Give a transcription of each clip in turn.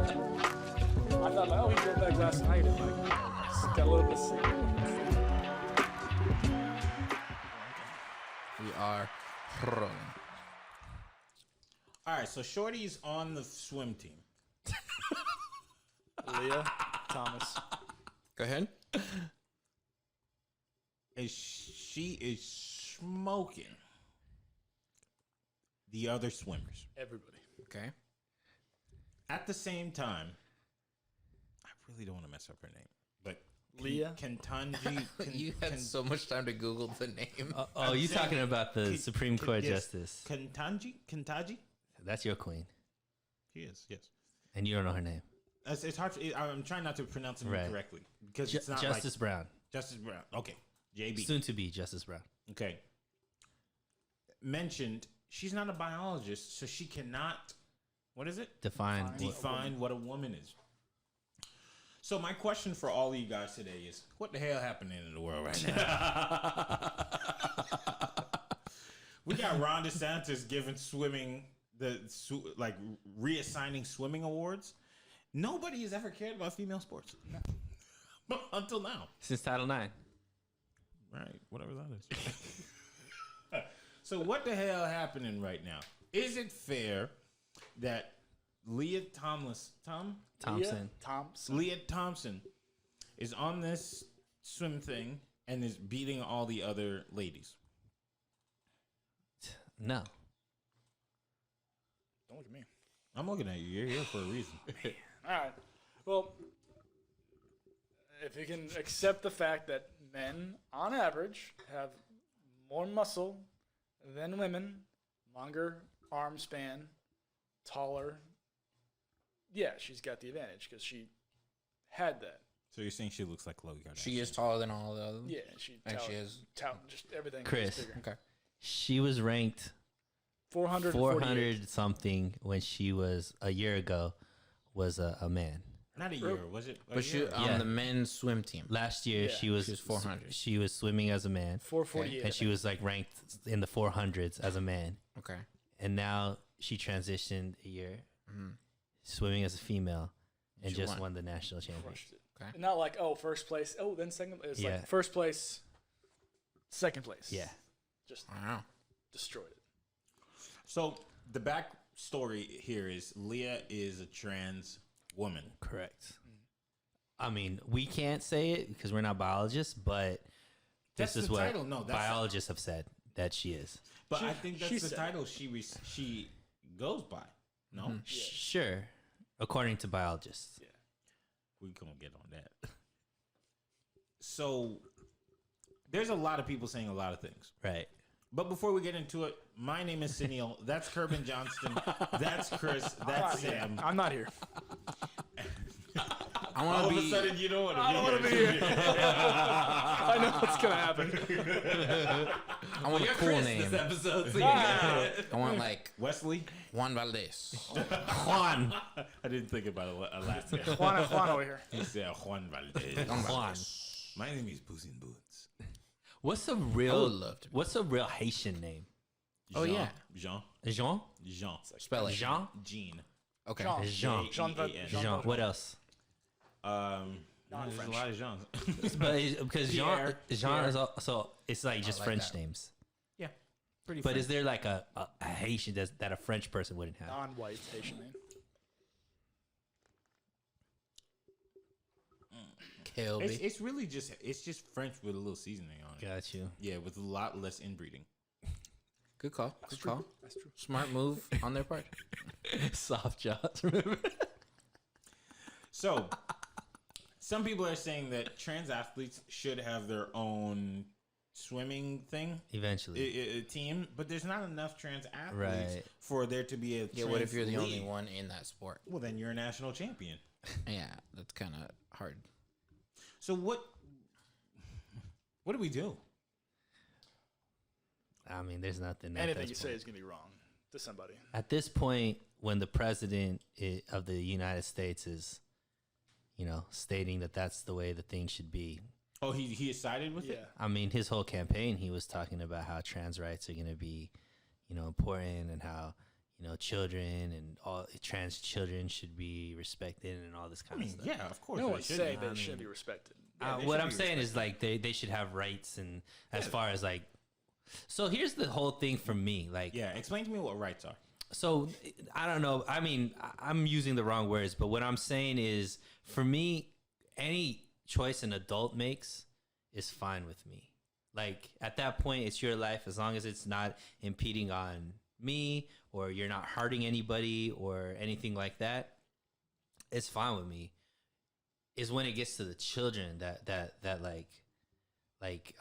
I thought, like, oh, he drove back last night and like got a little bit sick. We are rolling. All right, so Shorty's on the swim team. Leah Thomas. Go ahead. She is smoking the other swimmers. Everybody. Okay. At the same time, I really don't want to mess up her name, but Leah? Kentanji. You had so much time to Google the name. Oh, you talking about the Supreme Court Justice? Kentaji? That's your queen, She is, yes. and you don't know her name. It's hard. I'm trying not to pronounce it Right. correctly because it's not Justice like Brown, Justice Brown. Okay, JB. soon to be Justice Brown. Okay. Mentioned she's not a biologist, so she cannot. What is it? Define. Define what a woman is. So my question for all of you guys today is, what the hell happening in the world right now? We got Ron DeSantis giving swimming reassigning swimming awards. Nobody has ever cared about female sports until now. Since Title IX. Right, whatever that is. So what the hell happening right now? Is it fair that Leah Thompson is on this swim thing and is beating all the other ladies? No. Don't look at me. I'm looking at you. You're here for a reason. All right. Well, if you can accept the fact that men, on average, have more muscle than women, longer arm span, taller, yeah, she's got the advantage because she had that. So you're saying she looks like Khloe Kardashian? She is taller than all the others. Yeah, And she is. just everything. Chris. is bigger. Okay. She was ranked 400 something when she was a year ago was a man. Not a year, was it? But she on Yeah. the men's swim team. Last year Yeah. she was 400. She was swimming as a man, 448. and she was like ranked in the 400s as a man. Okay. And now she transitioned a year, swimming as a female, and She just won. won the national championship. Crushed it. Okay. And not like, oh, first place. Oh, then second. It's Yeah. like first place, second place. Yeah. Just Wow. destroyed it. So the backstory here is Leah is a trans woman. Correct. I mean, we can't say it because we're not biologists, but That's this is the what title. No, that's biologists have said that she is. But I think she that's the said title she goes by. No, Sure, according to biologists. Yeah. we gonna get on that. So there's a lot of people saying a lot of things. Right. But before we get into it, my name is Sunil. That's Kerbin Johnston. That's Chris. That's Sam. I'm not here. I All want of to a be. sudden, you don't want to I don't want to be here. I know what's gonna happen. I want a cool name. episode. I want like Wesley. Juan Valdez. Juan. I didn't think about a last name. Juan over here. He said Juan Valdez. Juan. My name is Puss in Boots. What's a I would real? love to. What's a real Haitian name? Oh, Jean. yeah. Jean. Jean. Jean. Spell it. Jean. Jean. Okay. Jean. Jean. Jean. Jean. What else? There's a lot of Jeans. But because Jean Pierre. is also it's like just like French that. names. Yeah. Pretty But is there like a Haitian that a French person wouldn't have? Non-white Haitian name. Kelby. It's really just French with a little seasoning on it. Got you. Yeah, with a lot less inbreeding. Good call. Good call. That's true. Smart move on their part. Soft jaws. Remember? So, some people are saying that trans athletes should have their own swimming thing, Eventually. team, but there's not enough trans athletes Right. for there to be a Yeah, what if trans you're the only league. one in that sport? Well, then you're a national champion. Yeah, that's kind of hard. So what do we do? I mean, there's nothing. at Anything this you say point. is gonna be wrong to somebody. At this point, when the president of the United States is, stating that that's the way the thing should be, Oh, he sided with it. I mean, his whole campaign, he was talking about how trans rights are going to be, important, and how, children and all trans children should be respected and all this kind of stuff. Yeah, of course. No they one's should saying be. they shouldn't be respected. Yeah, they What should I'm be saying is like they should have rights, and as far as like, so here's the whole thing for me. Like, Yeah, explain to me what rights are. so I don't know. I mean, I'm using the wrong words, but what I'm saying is, for me, any choice an adult makes is fine with me. Like, at that point, it's your life, as long as it's not impeding on me, or you're not hurting anybody or anything like that. It's fine with me. Is when it gets to the children that like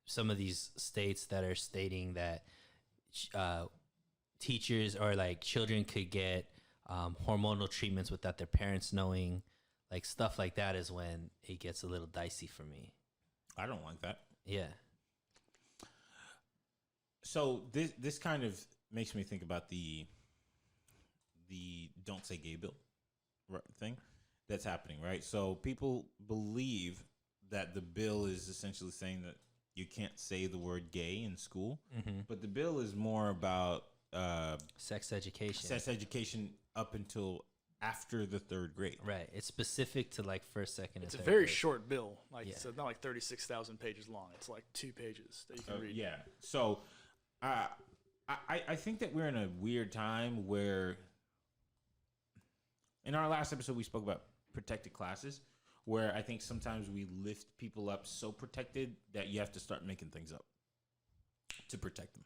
some of these states that are stating that teachers or like children could get hormonal treatments without their parents knowing, like stuff like that is when it gets a little dicey for me. I don't like that. Yeah. So this kind of makes me think about the "Don't Say Gay" bill thing that's happening, right? So people believe that the bill is essentially saying that you can't say the word "gay" in school, but the bill is more about Sex education. sex education up until after the third grade. Right. It's specific to like first, second, and It's a third very grade. short bill. Like, Yeah. it's not like 36,000 pages long. It's like 2 pages that you can read. Yeah. So I think that we're in a weird time where, in our last episode, we spoke about protected classes, where I think sometimes we lift people up so protected that you have to start making things up to protect them.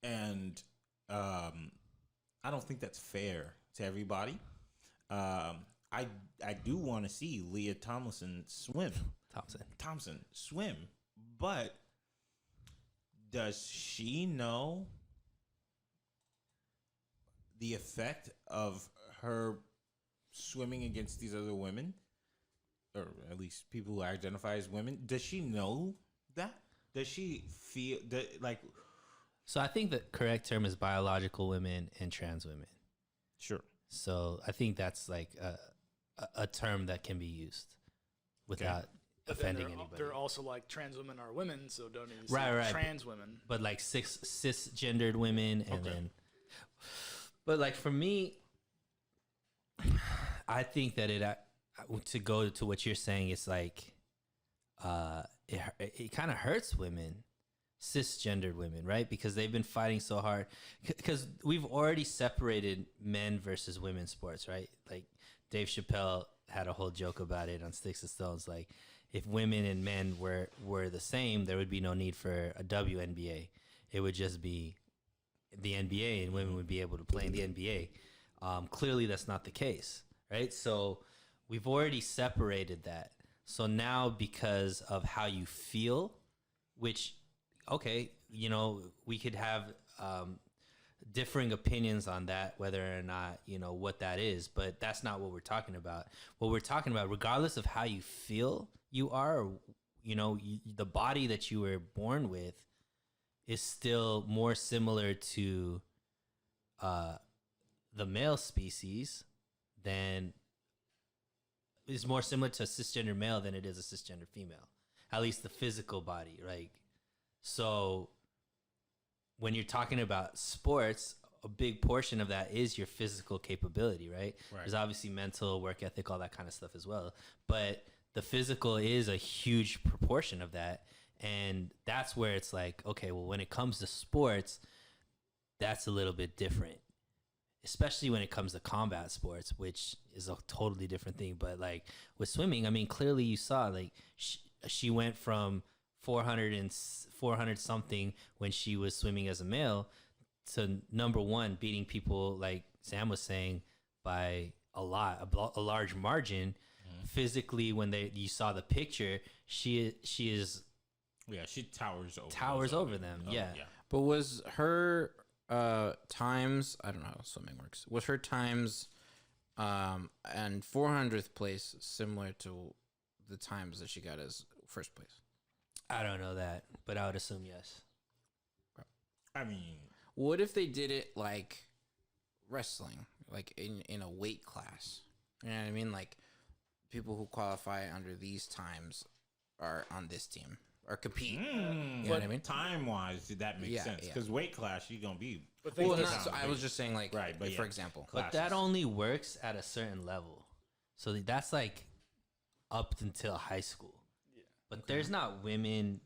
And I don't think that's fair to everybody. I do want to see Leah Thompson swim, but does she know the effect of her swimming against these other women, or at least people who identify as women? Does she know that? Does she feel that, like? So I think the correct term is biological women and trans women. Sure. So I think that's like a term that can be used without But then offending anybody. they're also like trans women are women, so don't even say Right. trans women. But like cisgendered women, and Okay. then, but like for me, I think that to go to what you're saying, it's like it kind of hurts women, cisgendered women, right? Because they've been fighting so hard, because we've already separated men versus women sports, right? Like Dave Chappelle had a whole joke about it on Sticks and Stones, like, if women and men were the same, there would be no need for a WNBA. It would just be the NBA, and women would be able to play in the NBA. Clearly, that's not the case, right? So we've already separated that. So now, because of how you feel, which, okay, we could have differing opinions on that, whether or not, what that is, but that's not what we're talking about. What we're talking about, regardless of how you feel you are, or, the body that you were born with is still more similar to the male species than is more similar to a cisgender male than it is a cisgender female, at least the physical body, right? So when you're talking about sports, a big portion of that is your physical capability, right? There's obviously mental, work ethic, all that kind of stuff as well. But the physical is a huge proportion of that. And that's where it's like, okay, well, when it comes to sports, that's a little bit different, especially when it comes to combat sports, which is a totally different thing. But like with swimming, I mean, clearly you saw like she went from 400 something when she was swimming as a male to number one, beating people like Sam was saying by a large margin. Physically, when you saw the picture, she is she towers over them. Oh, yeah. But was her times, I don't know how swimming works, was her times and 400th place similar to the times that she got as first place? I don't know that, but I would assume yes. I mean, What if they did it like wrestling, like in a weight class? You know what I mean? Like people who qualify under these times are on this team or compete. You Mm, know what I mean? Time wise, that makes Yeah, sense yeah. because weight class you're gonna be. But think Well, of this- not, so I was just saying, like, Right, but for yeah. example, But that classes. only works at a certain level. So that's like up until high school. Yeah. But there's not women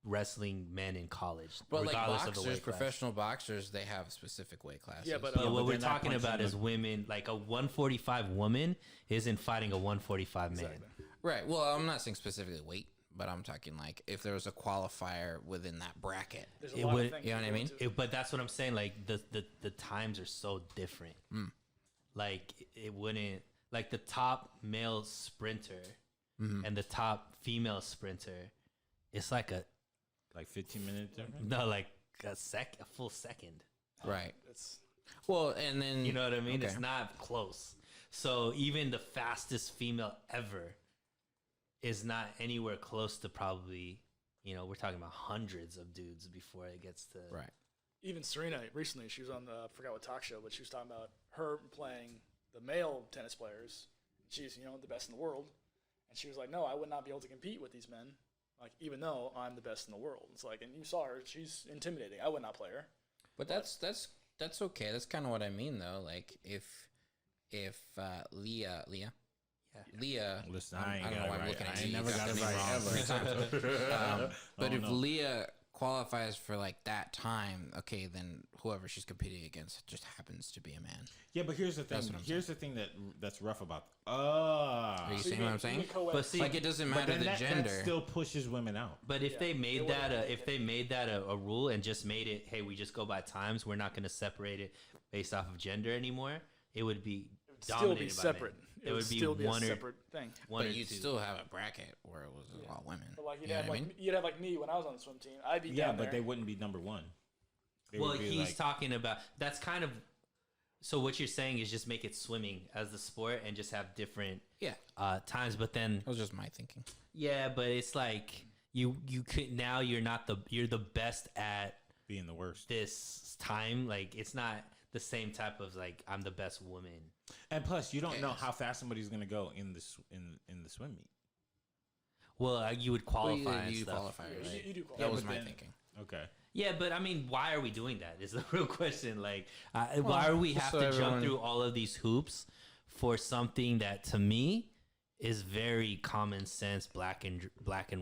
wrestling men in college, but like regardless of the boxers, weight class. professional boxers, they have specific weight classes. Yeah, but, But Yeah, what but we're then that talking punches about them is women, like a 145 woman isn't fighting a 145 man. Exactly. right. Well, I'm not saying specifically weight, but I'm talking like if there was a qualifier within that bracket. There's a It lot would- of things you know that what I go mean? into it. But that's what I'm saying. Like the times are so different. Like it wouldn't like the top male sprinter and the top female sprinter. It's like Like 15 minutes difference. like a full second. Right. It's Well, and then You know what I mean? It's okay. not close. So even the fastest female ever is not anywhere close to probably, we're talking about hundreds of dudes before it gets to. right. even Serena recently. She was on the I forgot what talk show, but she was talking about her playing the male tennis players. She's the best in the world, and she was like, "No, I would not be able to compete with these men. Like even though I'm the best in the world, it's like, and you saw her. She's intimidating. I would not play her. But that's okay. That's kind of what I mean, though. Like if Leah. Listen, I I ain't don't know got why it I'm right. looking at I you. ain't You never got got the it name right wrong three ever. times. But Oh, if no. Leah qualifies for like that time, okay, then whoever she's competing against just happens to be a man. Yeah, but here's the thing. That's what I'm Here's the thing that's rough about. Are you So seeing you what I'm can- you saying? can co-ed. But see, Like it doesn't but matter then the that gender. still pushes women out. But if they made it that wouldn't if they made that a rule and just made it, hey, we just go by times, we're not going to separate it based off of gender anymore, it would be It would still dominated be by separate. men. It would still be a separate thing. one or But you'd two. still have a bracket where it was all women. But like You know what I mean? you'd have like me when I was on the swim team. I'd be Yeah, down but there. they wouldn't be number one. They Well, would be he's like- talking about that's kind of. So what you're saying is just make it swimming as the sport and just have different Yeah, times. But then that was just my thinking. yeah, but it's like you could now you're the best at being the worst. this time. Like it's not the same type of like I'm the best woman. And plus, you don't know Yes. how fast somebody's gonna go in the swim meet. Well, you would qualify Well, and you stuff. qualify, You- right? you do That qualify. was but my then- thinking. Okay. Yeah, but I mean, why are we doing that? Is the real question. Like, why are we have so to everyone- jump through all of these hoops for something that to me is very common sense, black and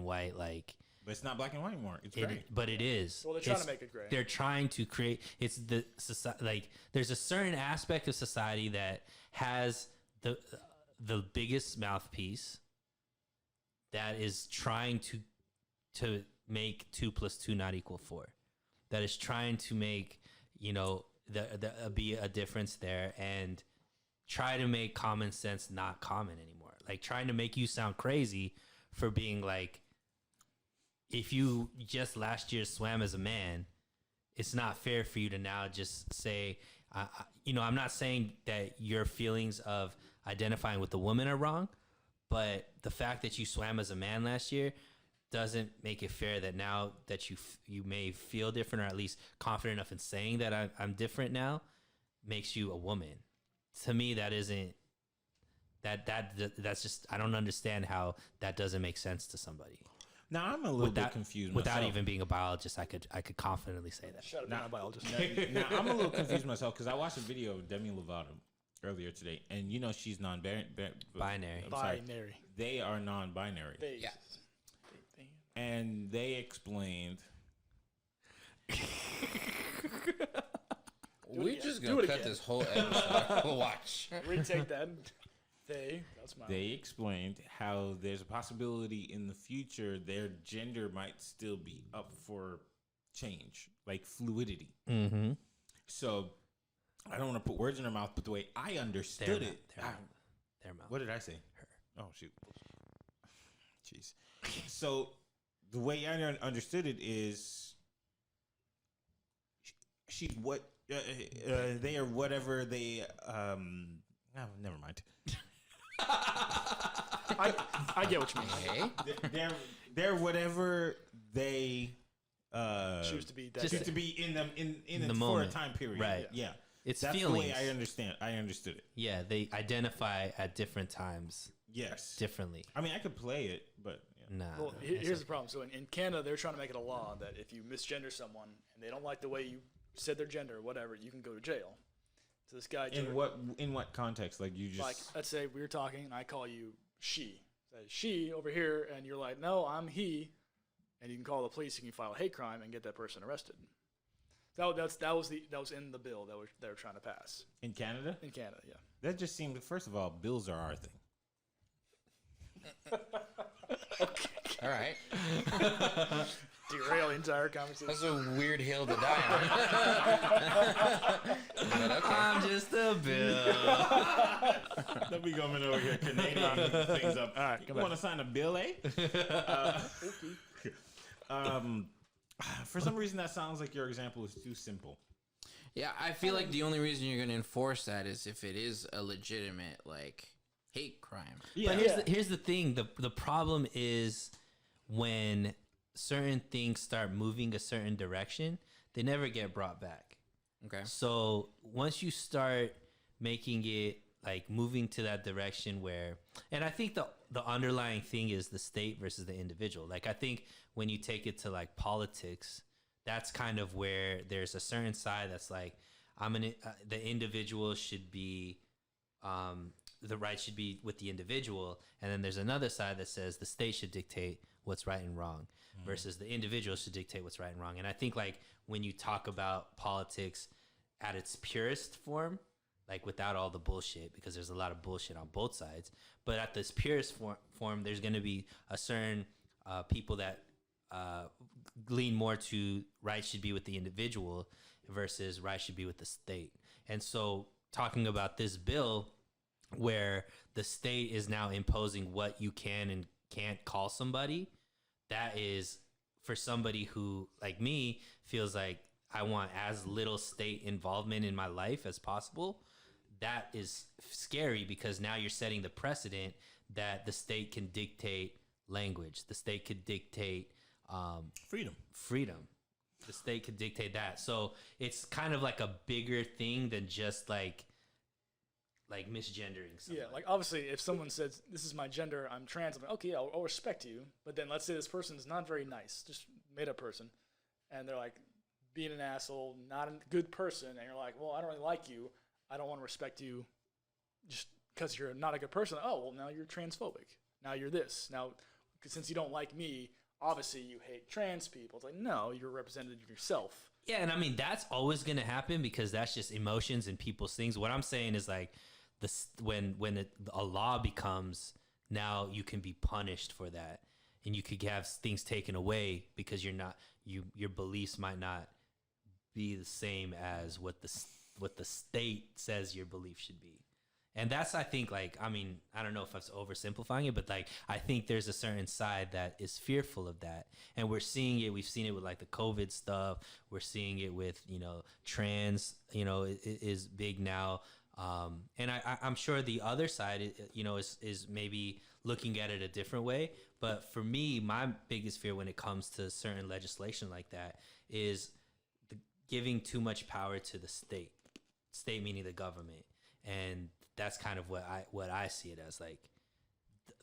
white. Like, But it's not black and white anymore. It's gray. but it is. Well, they're trying to It's- make it gray. They're trying to create. It's the society. Like, there's a certain aspect of society that has the biggest mouthpiece that is trying to make 2 + 2 not equal 4. That is trying to make be a difference there and try to make common sense not common anymore. Like trying to make you sound crazy for being like, if you just last year swam as a man, it's not fair for you to now just say, I'm not saying that your feelings of identifying with the woman are wrong, but the fact that you swam as a man last year doesn't make it fair that now that you may feel different or at least confident enough in saying that I'm different now makes you a woman. To me, that isn't that's just, I don't understand how that doesn't make sense to somebody. Now I'm a little bit confused Without myself. even being a biologist, I could confidently say that. Shut up, you're not a biologist. Now I'm a little confused myself because I watched a video of Demi Lovato earlier today, and she's Binary. I'm sorry. Binary. They are non-binary, Yeah. and they explained. We're again. just Do gonna it cut again. this whole episode. Watch. Retake that. That's my. They explained how there's a possibility in the future their gender might still be up for change, like fluidity. Mm-hmm. So I don't want to put words in her mouth, but the way I understood it, Their mouth. what did I say? Her. Oh shoot. Jeez. So the way I understood it is, she's what they are. Whatever they. Never mind. I get what you mean. Hey, They're whatever they Choose to be that. Just- choose to be in them in the it for a moment. time period. Right. Yeah. It's That's feelings. the way I understood it. Yeah, they identify at different times Yes. differently. I mean, I could play it, but yeah. Nah. Well, here's the problem. So in Canada, they're trying to make it a law that if you misgender someone and they don't like the way you said their gender or whatever, you can go to jail. So this guy, In what context? Like you just like, let's say we were talking and I call you she. Say she over here, and you're like, no, I'm he, and you can call the police. You can file a hate crime and get that person arrested. That was in the bill that they were trying to pass in Canada. in Canada. Yeah. That just seemed. First of all, bills are our thing. All right. Derail the entire conversation. That's a weird hill to die on. But okay. I'm just a bill. They'll be coming over here, Canadian things up. All right, you come want on. to sign a bill, eh? For some reason, that sounds like your example is too simple. Yeah, I feel like the only reason you're going to enforce that is if it is a legitimate, like, hate crime. Yeah. But here's the thing. The problem is when certain things start moving a certain direction, they never get brought back. Okay. So once you start making it like moving to that direction where, and I think the underlying thing is the state versus the individual. Like I think when you take it to like politics, that's kind of where there's a certain side that's like, the individual should be, the right should be with the individual. And then there's another side that says the state should dictate what's right and wrong versus the individual should dictate what's right and wrong. And I think like when you talk about politics at its purest form, like without all the bullshit, because there's a lot of bullshit on both sides, but at this purest form, there's going to be a certain people that lean more to right should be with the individual versus right should be with the state. And so talking about this bill where the state is now imposing what you can and can't call somebody, that is for somebody who, like me, feels like I want as little state involvement in my life as possible. That is scary because now you're setting the precedent that the state can dictate language. The state could dictate freedom. The state could dictate that. So it's kind of like a bigger thing than just like misgendering somebody. Yeah, like obviously, if someone says this is my gender, I'm trans, I'm like, okay, I'll respect you. But then let's say this person's not very nice, just made up person, and they're like being an asshole, not a good person, and you're like, well, I don't really like you. I don't want to respect you, just because you're not a good person. Oh, well, now you're transphobic. Now you're this. Now, since you don't like me, obviously you hate trans people. It's like, no, you're a representative of yourself. Yeah, and I mean that's always going to happen because that's just emotions and people's things. What I'm saying is like when a law becomes, now you can be punished for that, and you could have things taken away because your beliefs might not be the same as what the state says your belief should be. And that's, I think, like, I mean, I don't know if I was oversimplifying it, but like, I think there's a certain side that is fearful of that. And we're seeing it. We've seen it with like the COVID stuff. We're seeing it with, trans, is big now. And I'm sure the other side, is maybe looking at it a different way. But for me, my biggest fear when it comes to certain legislation like that is giving too much power to the state meaning the government. And that's kind of what I see it as. Like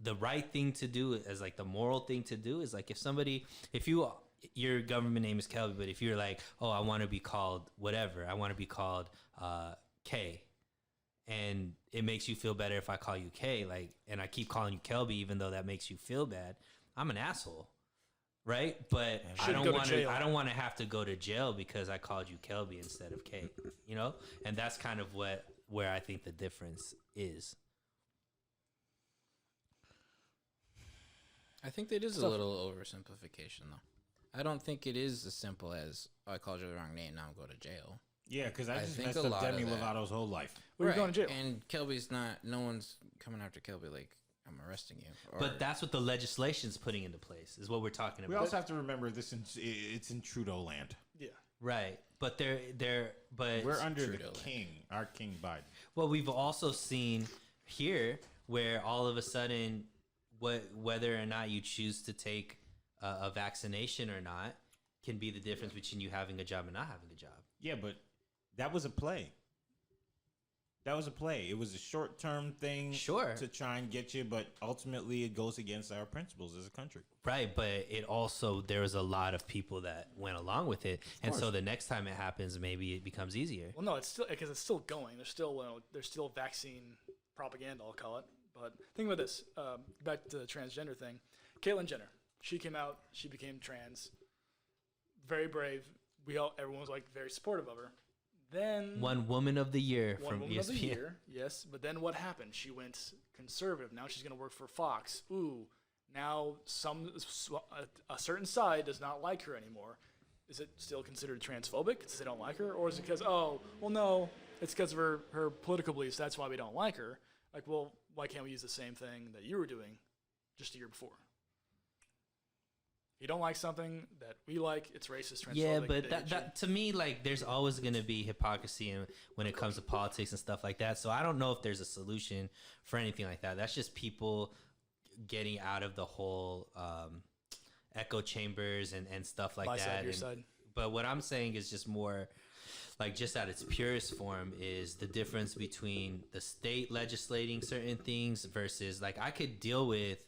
the right thing to do, as like the moral thing to do, is like if your government name is Kelby, but if you're like, oh, I want to be called whatever, I want to be called K, and it makes you feel better if I call you K, like, and I keep calling you Kelby even though that makes you feel bad, I'm an asshole, right? But I don't want to have to go to jail because I called you Kelby instead of K, and that's kind of where I think the difference is. I think that is a little oversimplification, though. I don't think it is as simple as, oh, I called you the wrong name, now I'm going to jail. Yeah, because I just think messed a up lot Demi of that- Lovato's whole life. Where are you going to jail? And Kelby's no one's coming after Kelby like, I'm arresting you. But that's what the legislation's putting into place, is what we're talking about. We also have to remember it's in Trudeau land. Yeah. Right. But We're under Trudeau the king, our King Biden. well, we've also seen here where all of a sudden, whether or not you choose to take a vaccination or not can be the difference between you having a job and not having a job. Yeah, but that was a play. That was a play. It was a short-term thing Sure. to try and get you, but ultimately it goes against our principles as a country. Right, but it also, there was a lot of people that went along with it, and so the next time it happens, maybe it becomes easier. Well, no, it's still because it's still going. There's still vaccine propaganda, I'll call it. But think about this. Back to the transgender thing. Caitlyn Jenner. She came out. She became trans. Very brave. Everyone was like very supportive of her. Then One Woman of the Year one from woman ESPN. of the year, yes. But then what happened? She went conservative. Now she's going to work for Fox. Ooh, now a certain side does not like her anymore. Is it still considered transphobic because they don't like her, or is it because no, it's because of her political beliefs? That's why we don't like her. Like, well, why can't we use the same thing that you were doing just a year before? If you don't like something that we like, it's racist, transphobic. Yeah, but bigotry. that to me, like, there's always going to be hypocrisy when it comes to politics and stuff like that. So I don't know if there's a solution for anything like that. That's just people getting out of the whole echo chambers and stuff like My that. side, your And- side. But what I'm saying is just more like, just at its purest form, is the difference between the state legislating certain things versus, like, I could deal with,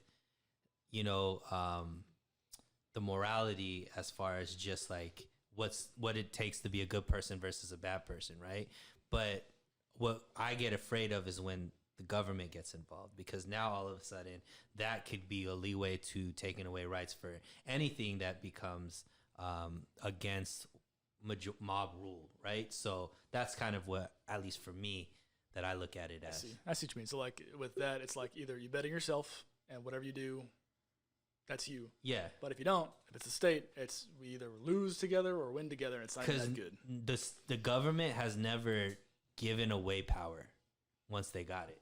the morality as far as just like what it takes to be a good person versus a bad person, right? But what I get afraid of is when the government gets involved, because now all of a sudden that could be a leeway to taking away rights for anything that becomes against mob rule, right? So that's kind of what, at least for me, that I look at it as. I see what you mean. So, like, with that, it's like either you betting yourself, and whatever you do, that's you. Yeah, But if you don't, if it's a state, it's we either lose together or win together, and it's not even because that good. the government has never given away power once they got it,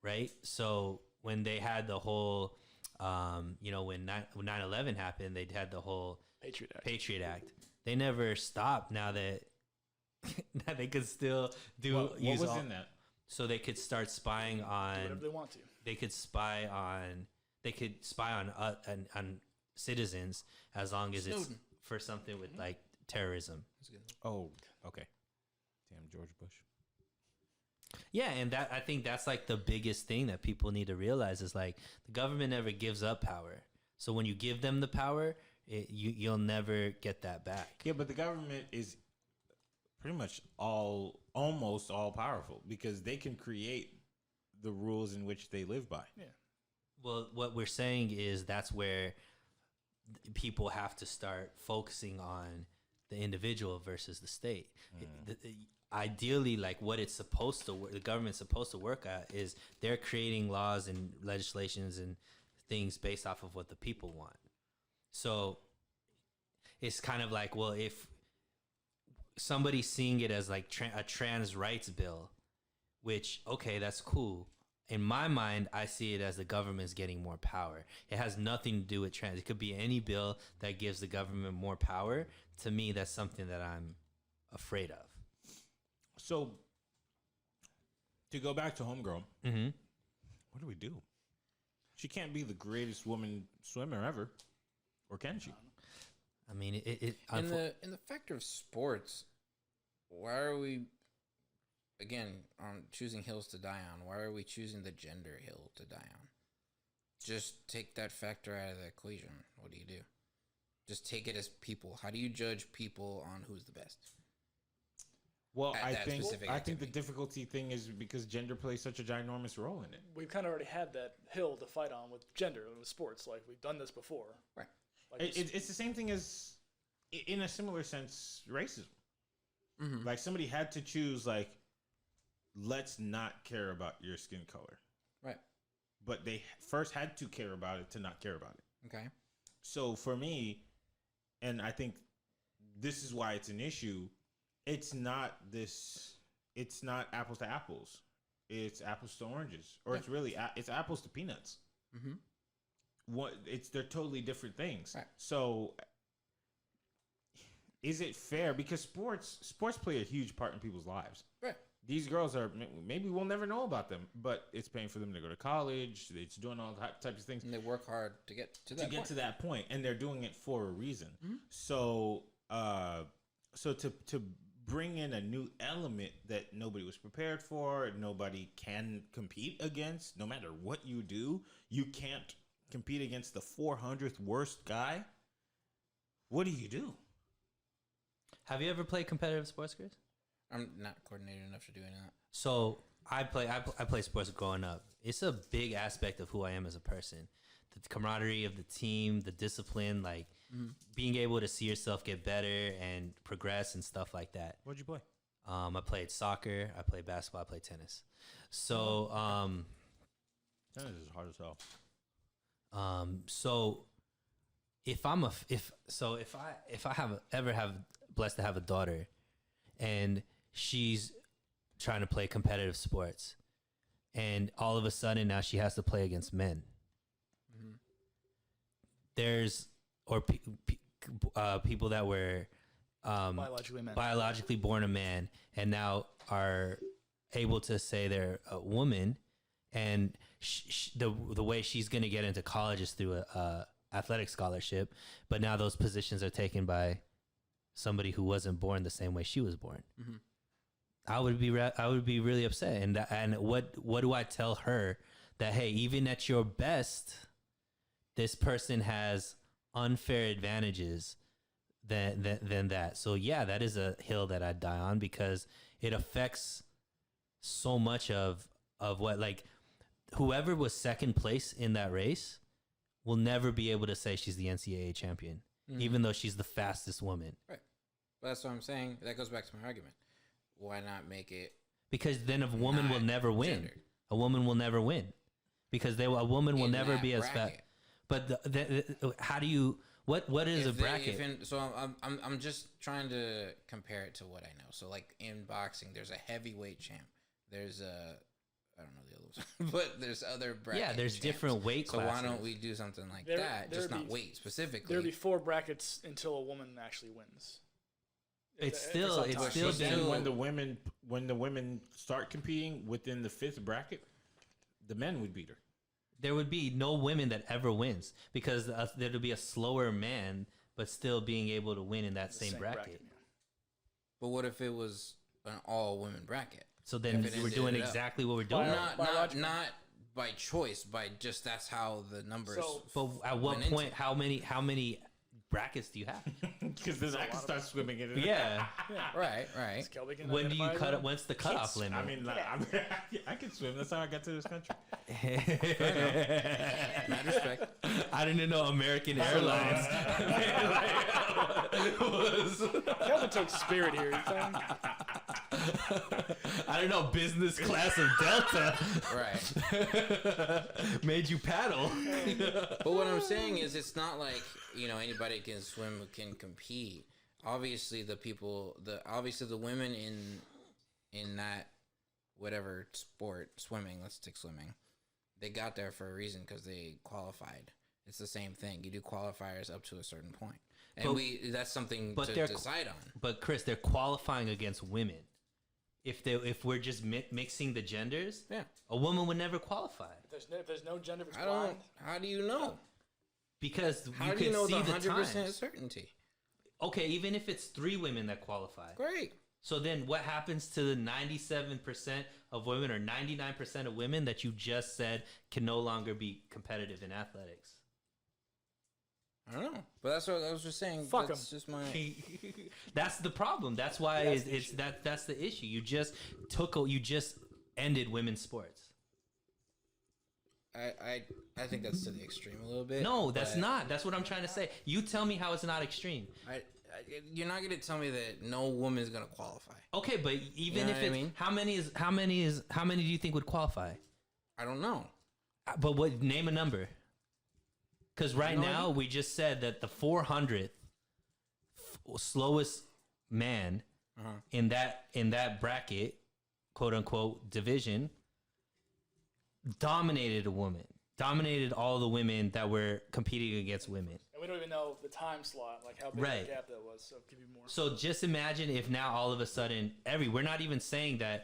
right? So when they had the whole, when 9/11 happened, they had the whole Patriot Act. They never stopped. Now that that they could still do. What use was all, in that? So they could start spying Do on. whatever they want to. They could spy on. They could spy on citizens as long as it's Snowden. for something with like terrorism. Oh, okay. Damn, George Bush. Yeah, and that, I think that's like the biggest thing that people need to realize is, like, the government never gives up power. So when you give them the power, you'll never get that back. Yeah, but the government is pretty much almost all powerful because they can create the rules in which they live by. Yeah. Well, what we're saying is that's where people have to start focusing on the individual versus the state. Ideally, like, what it's supposed to work, the government's supposed to work at is they're creating laws and legislations and things based off of what the people want. So it's kind of like, well, if somebody's seeing it as like a trans rights bill, which, okay, that's cool. In my mind, I see it as the government's getting more power. It has nothing to do with trans. It could be any bill that gives the government more power. To me, that's something that I'm afraid of. So to go back to Homegirl, Mm-hmm. what do we do? She can't be the greatest woman swimmer ever, or can she? I mean, In the factor of sports, why are we again on choosing hills to die on? Why are we choosing the gender hill to die on? Just take that factor out of the equation. What do you do? Just take it as people. How do you judge people on who's the best? Well, At I that think specific I think the activity. difficulty thing is because gender plays such a ginormous role in it. We've kind of already had that hill to fight on with gender and with sports. Like, we've done this before. Right. Like, It's the same thing as, in a similar sense, racism. Mm-hmm. Like, somebody had to choose, like, let's not care about your skin color. Right. But they first had to care about it to not care about it. Okay. So for me, and I think this is why it's an issue, it's not apples to apples. It's apples to oranges. Or it's really, it's apples to peanuts. Mm-hmm. They're totally different things. Right. So is it fair? Because sports play a huge part in people's lives. Right. These girls are, maybe we'll never know about them, but it's paying for them to go to college. It's doing all types of things And they work hard to get to that point. to that point, and they're doing it for a reason. Mhm. So to bring in a new element that nobody was prepared for, nobody can compete against. No matter what you do, you can't compete against the 400th worst guy. What do you do? Have you ever played competitive sports, Chris? I'm not coordinated enough to do any of that. So I play sports growing up. It's a big aspect of who I am as a person. The camaraderie of the team, the discipline, like being able to see yourself get better and progress and stuff like that. What'd you play? I played soccer, I played basketball, I played tennis. So Tennis is hard as hell. so if I have blessed to have a daughter and she's trying to play competitive sports and all of a sudden now she has to play against men. There's people that were biologically born a man and now are able to say they're a woman, and the way she's going to get into college is through a athletic scholarship, but now those positions are taken by somebody who wasn't born the same way she was born. I would be really upset. And what do I tell her? That, hey, even at your best, this person has unfair advantages than that. So yeah, that is a hill that I die on because it affects so much of what, like, whoever was second place in that race will never be able to say she's the NCAA champion, even though she's the fastest woman. Right. But that's what I'm saying. That goes back to my argument. Why not make it? Because then a woman will never win. gendered. A woman will never win because a woman will In never that be as fast. bracket. But how do you? What is a bracket? I'm just trying to compare it to what I know. So like in boxing, there's a heavyweight champ. There's I don't know the other ones, but there's other brackets. Yeah, there's different weight So classes. why don't we do something like that? Just not weight specifically. There'll be 4 brackets until a woman actually wins. It's still But then being, when the women start competing within the 5th bracket, the men would beat her. there would be no women that ever wins because there'd be a slower man, but still being able to win in that same bracket. Yeah. But what if it was an all women bracket? So then If it we're ended doing it up. exactly what we're doing. Not by choice, by just that's how the numbers. So- But at what went into point? How many brackets do you have? Because then I can start swimming in it. Yeah. right. Kelby can When do you identify cut? that. When's the cutoff limit? I mean, I can swim. That's how I got to this country. Mad respect. I didn't know American Airlines was. Kelvin took Spirit here. You saying? I don't know, business class of Delta Right. made you paddle. But what I'm saying is, it's not like anybody can swim who can compete. Obviously, the women in that whatever sport, swimming. Let's take swimming. They got there for a reason because they qualified. It's the same thing. You do qualifiers up to a certain point, and that's something to decide on. But Chris, they're qualifying against women. If we're just mixing the genders, Yeah. a woman would never qualify If there's no gender, if it's I don't. blind, How do you know? because How you do can you know see with the 100% times. certainty? Okay, even if it's 3 women that qualify, Great. so then what happens to the 97% of women or 99% of women that you just said can no longer be competitive in athletics? I don't know, but that's what I was just saying. Fuck That's just my. That's the problem. That's why that's the issue. You just ended women's sports. I think that's to the extreme a little bit. No, that's but not. That's what I'm trying to say. You tell me how it's not extreme. You're not gonna tell me that no woman is gonna qualify. Okay, but even know if what I it's mean? how many do you think would qualify? I don't know. But name a number. Because right now we just said that the 400th slowest man in that bracket, quote unquote, division, dominated dominated all the women that were competing against women. and we don't even know the time slot, like how big Right. the gap that was. So it could be more. So just imagine if now all of a sudden we're not even saying the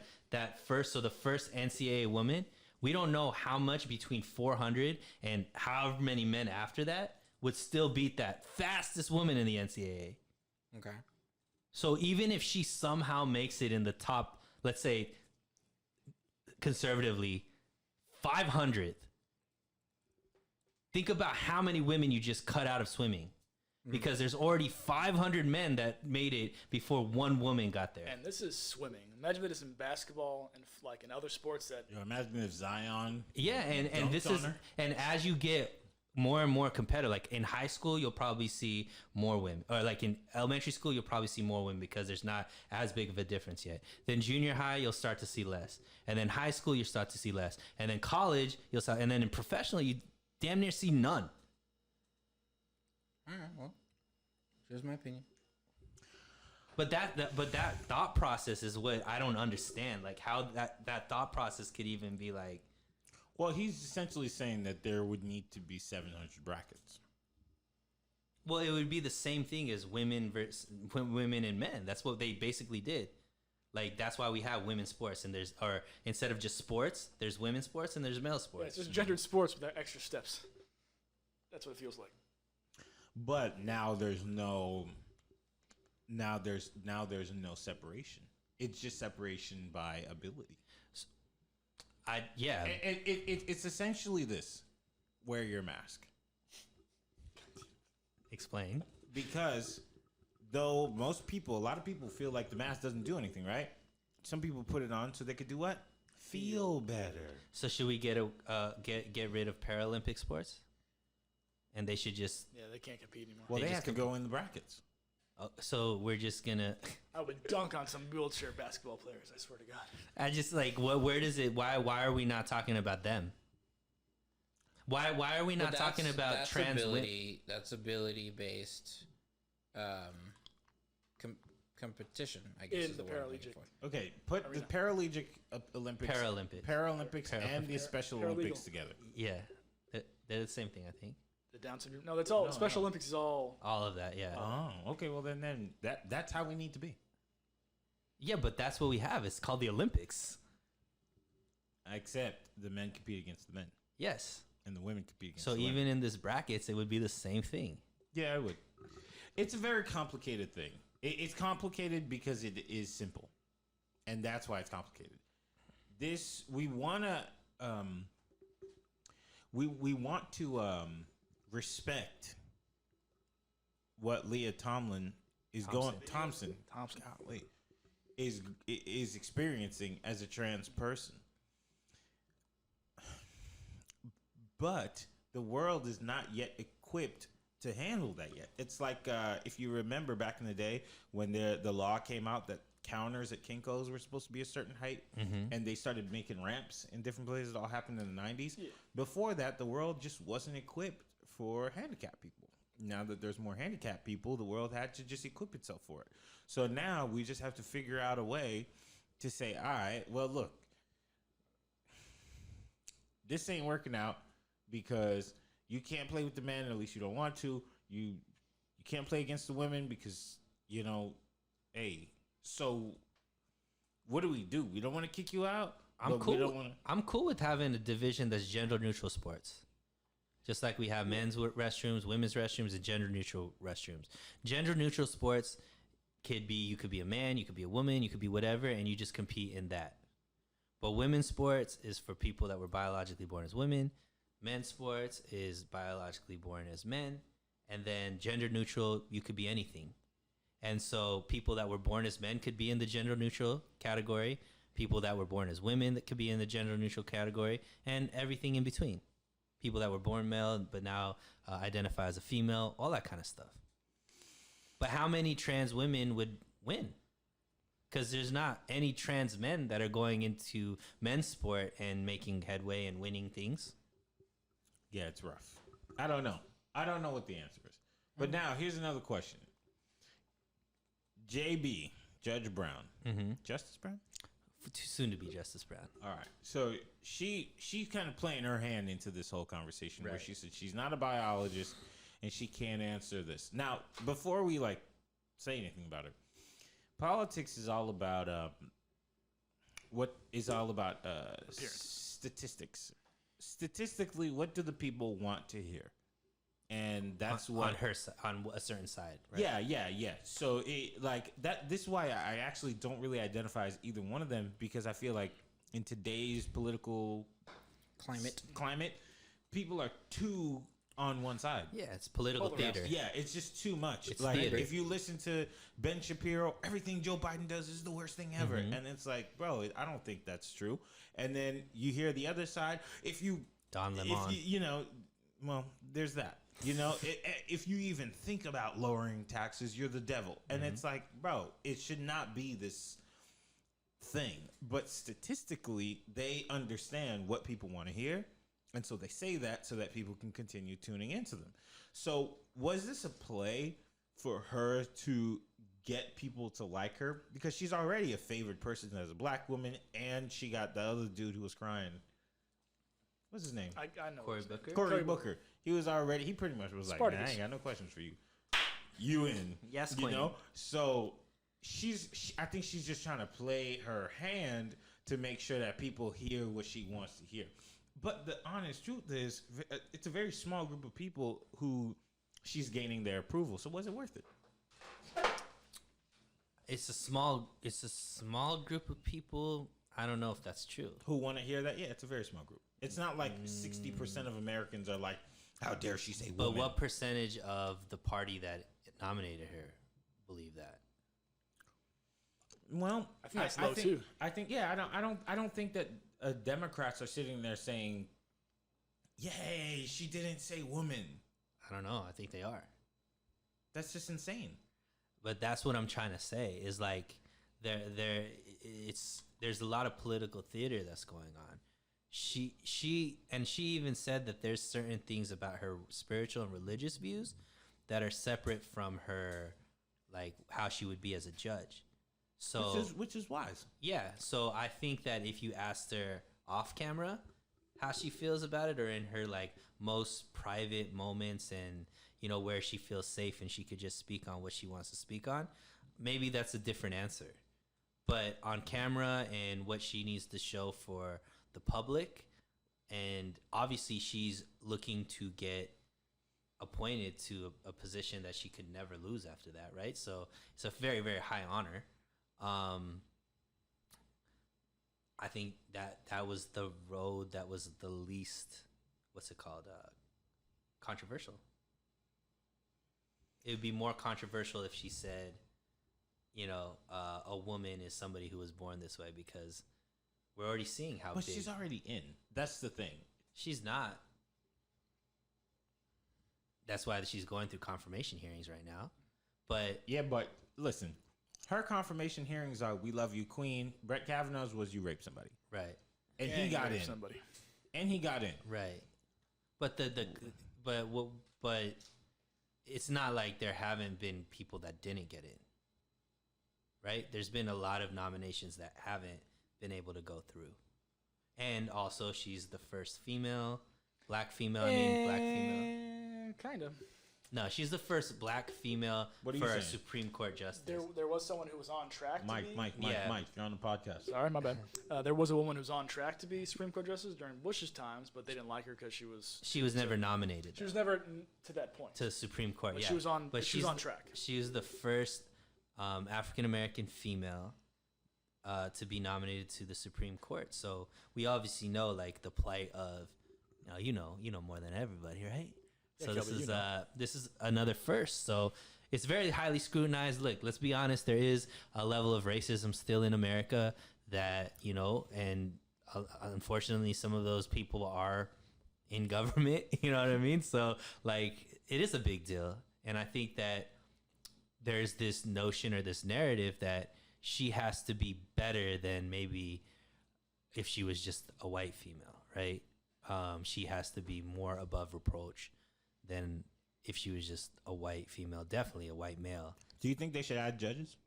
first NCAA woman, we don't know how much between 400 and however many men after that would still beat that fastest woman in the NCAA. Okay. So even if she somehow makes it in the top, let's say conservatively 500th, think about how many women you just cut out of swimming. Because there's already 500 men that made it before one woman got there. And this is swimming. Imagine this in basketball and like in other sports that. Imagine if Zion. Yeah, and this dunked on is her. and as you get more and more competitive, like in high school, you'll probably see more women, or like in elementary school, you'll probably see more women because there's not as big of a difference yet. Then junior high, you'll start to see less, and then high school, you start to see less, and then college, you'll start, and then in professional, you damn near see none. All right, well, here's my opinion. But that thought process is what I don't understand. Like how that thought process could even be like. Well, he's essentially saying that there would need to be 700 brackets. Well, it would be the same thing as women versus women and men. That's what they basically did. Like that's why we have women's sports, and or instead of just sports, there's women's sports and there's male Yeah, sports. it's just gendered sports with extra steps. That's what it feels like. But now there's no separation. It's just separation by ability. Yeah. It's essentially this: wear your mask. Explain. Because though a lot of people feel like the mask doesn't do anything, right? Some people put it on so they could do what? Feel better. So should we get rid of Paralympic sports? And they should just. Yeah, they can't compete anymore. Well, they just have to go in the brackets. So we're just gonna. I would dunk on some wheelchair basketball players. I swear to God. I just like where does it? Why are we not talking about them? Why are we not talking about trans ability? That's ability based competition. I guess In is the word I'm looking Paralympic. for. Okay, put the Paralympic Olympics, Paralympics, and the Special Paralegal. Olympics together. Yeah, they're the same thing. I think The Down syndrome. No, that's all. No, Special no. Olympics is all. all of that. Yeah. Oh, okay. Well, then that's how we need to be. Yeah, but that's what we have. It's called the Olympics. Except the men compete against the men, Yes. and the women compete against So the even women. in this brackets, it would be the same thing. Yeah, I would. It's a very complicated thing. It's complicated because it is simple, and that's why it's complicated. This we wanna we want to respect what Leah Thompson. Thompson. Golly, is experiencing as a trans person. But the world is not yet equipped to handle that yet. It's like if you remember back in the day when the law came out that counters at Kinko's were supposed to be a certain height, and they started making ramps in different places. It all happened in the 90s. Yeah. Before that, the world just wasn't equipped for handicapped people. Now that there's more handicapped people, the world had to just equip itself for it. So now we just have to figure out a way to say, all right, well, look, this ain't working out because you can't play with the men, or at least you don't want to. You can't play against the women because, hey, so what do? We don't want to kick you out? I'm but cool. We don't wanna... I'm cool with having a division that's gender neutral sports. Just like we have men's restrooms, women's restrooms, and gender neutral restrooms. Gender neutral sports could be, you could be a man, you could be a woman, you could be whatever, and you just compete in that. But women's sports is for people that were biologically born as women. Men's sports is biologically born as men. And then gender neutral, you could be anything. And so people that were born as men could be in the gender neutral category. People that were born as women that could be in the gender neutral category, and everything in between. People that were born male but now identify as a female, all that kind of stuff. But how many trans women would win? Because there's not any trans men that are going into men's sport and making headway and winning things. Yeah, it's rough. I don't know. I don't know what the answer is. But now, here's another question. JB, Judge Brown. Justice Brown? Too soon to be Justice Brown. All right. So she's kind of playing her hand into this whole conversation where Right. she said she's not a biologist and she can't answer this. Now, before we say anything about it, politics is all about statistics. Statistically, what do the people want to hear? and that's on what her on a certain side. Right? Yeah. So it like that. This is why I actually don't really identify as either one of them, because I feel like in today's political climate, people are too on one side. Yeah, it's political theater. Yeah, it's just too much. It's like theater. if you listen to Ben Shapiro, everything Joe Biden does is the worst thing ever, and it's like, bro, I don't think that's true. And then you hear the other side. If you well, there's that. If you even think about lowering taxes, you're the devil. And it's like, bro, it should not be this thing. But statistically, they understand what people want to hear. And so they say that so that people can continue tuning into them. So was this a play for her to get people to like her? Because she's already a favored person as a black woman, and she got the other dude who was crying. What's his name? I know. Cory Booker. Cory Booker. He pretty much was like, man, I ain't got no questions for you. You in. Yes, you queen. know? So I think she's just trying to play her hand to make sure that people hear what she wants to hear. But the honest truth is, it's a very small group of people who she's gaining their approval. So was it worth it? It's a small group of people. I don't know if that's true. Who want to hear that? Yeah, it's a very small group. It's not like 60% of Americans are like, how dare she say woman? But what percentage of the party that nominated her believe that? Well, I think that's low too. I think I don't think that Democrats are sitting there saying, "Yay, she didn't say woman." I don't know. I think they are. That's just insane. But that's what I'm trying to say is like there's a lot of political theater that's going on. She even said that there's certain things about her spiritual and religious views that are separate from her, like how she would be as a judge. So which is wise. Yeah. So I think that if you asked her off camera how she feels about it, or in her like most private moments and where she feels safe and she could just speak on what she wants to speak on, maybe that's a different answer. But on camera and what she needs to show for the public, and obviously she's looking to get appointed to a position that she could never lose after that, right? So it's a very, very high honor. I think that was the road that was the least, controversial. It would be more controversial if she said, a woman is somebody who was born this way, because we're already seeing how But big. she's already in. That's the thing. She's not. That's why she's going through confirmation hearings right now. But Yeah, but listen, her confirmation hearings are, "We love you, Queen." Brett Kavanaugh's was, "You raped somebody," right, and he got in. Somebody. And he got in. right. But but it's not like there haven't been people that didn't get in. Right? There's been a lot of nominations that haven't been able to go through. And also she's the first black female. Kind of. No, she's the first black female What are for you a saying? Supreme Court justice. There was someone who was on track to Mike, be. Yeah. you're on the podcast. Sorry, my bad. There was a woman who was on track to be Supreme Court justice during Bush's times, but they didn't like her because she was never nominated. she was never to that point. to the Supreme Court. But Yeah, she was on. But she was on track. She was the first African American female to be nominated to the Supreme Court. So we obviously know like the plight of, you know more than everybody, right? Yeah, So Kelby, this is another first. So it's very highly scrutinized. Look, let's be honest. There is a level of racism still in America that and unfortunately, some of those people are in government. You know what I mean? So like, it is a big deal, and I think that there's this notion or this narrative that she has to be better than maybe if she was just a white female, right? She has to be more above reproach than if she was just a white female, definitely a white male. Do you think they should add judges?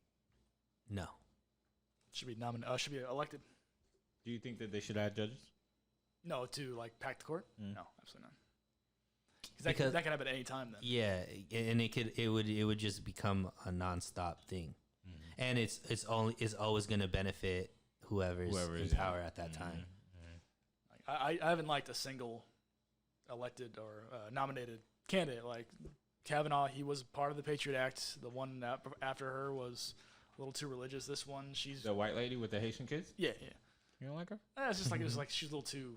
No. Should be nominated. Should be elected. Do you think that they should add judges? No, to like pack the court. No, absolutely not. Because- that could happen at any time. Then. Yeah, and it would just become a nonstop thing, and it's always going to benefit whoever's Whoever in is in. power at that time. Like, I haven't liked a single elected or nominated candidate. Like Kavanaugh, he was part of the Patriot Act. The one after her was a little too religious. This one, she's The white lady with the Haitian kids. yeah. You don't like her? It's just like it was like she's a little too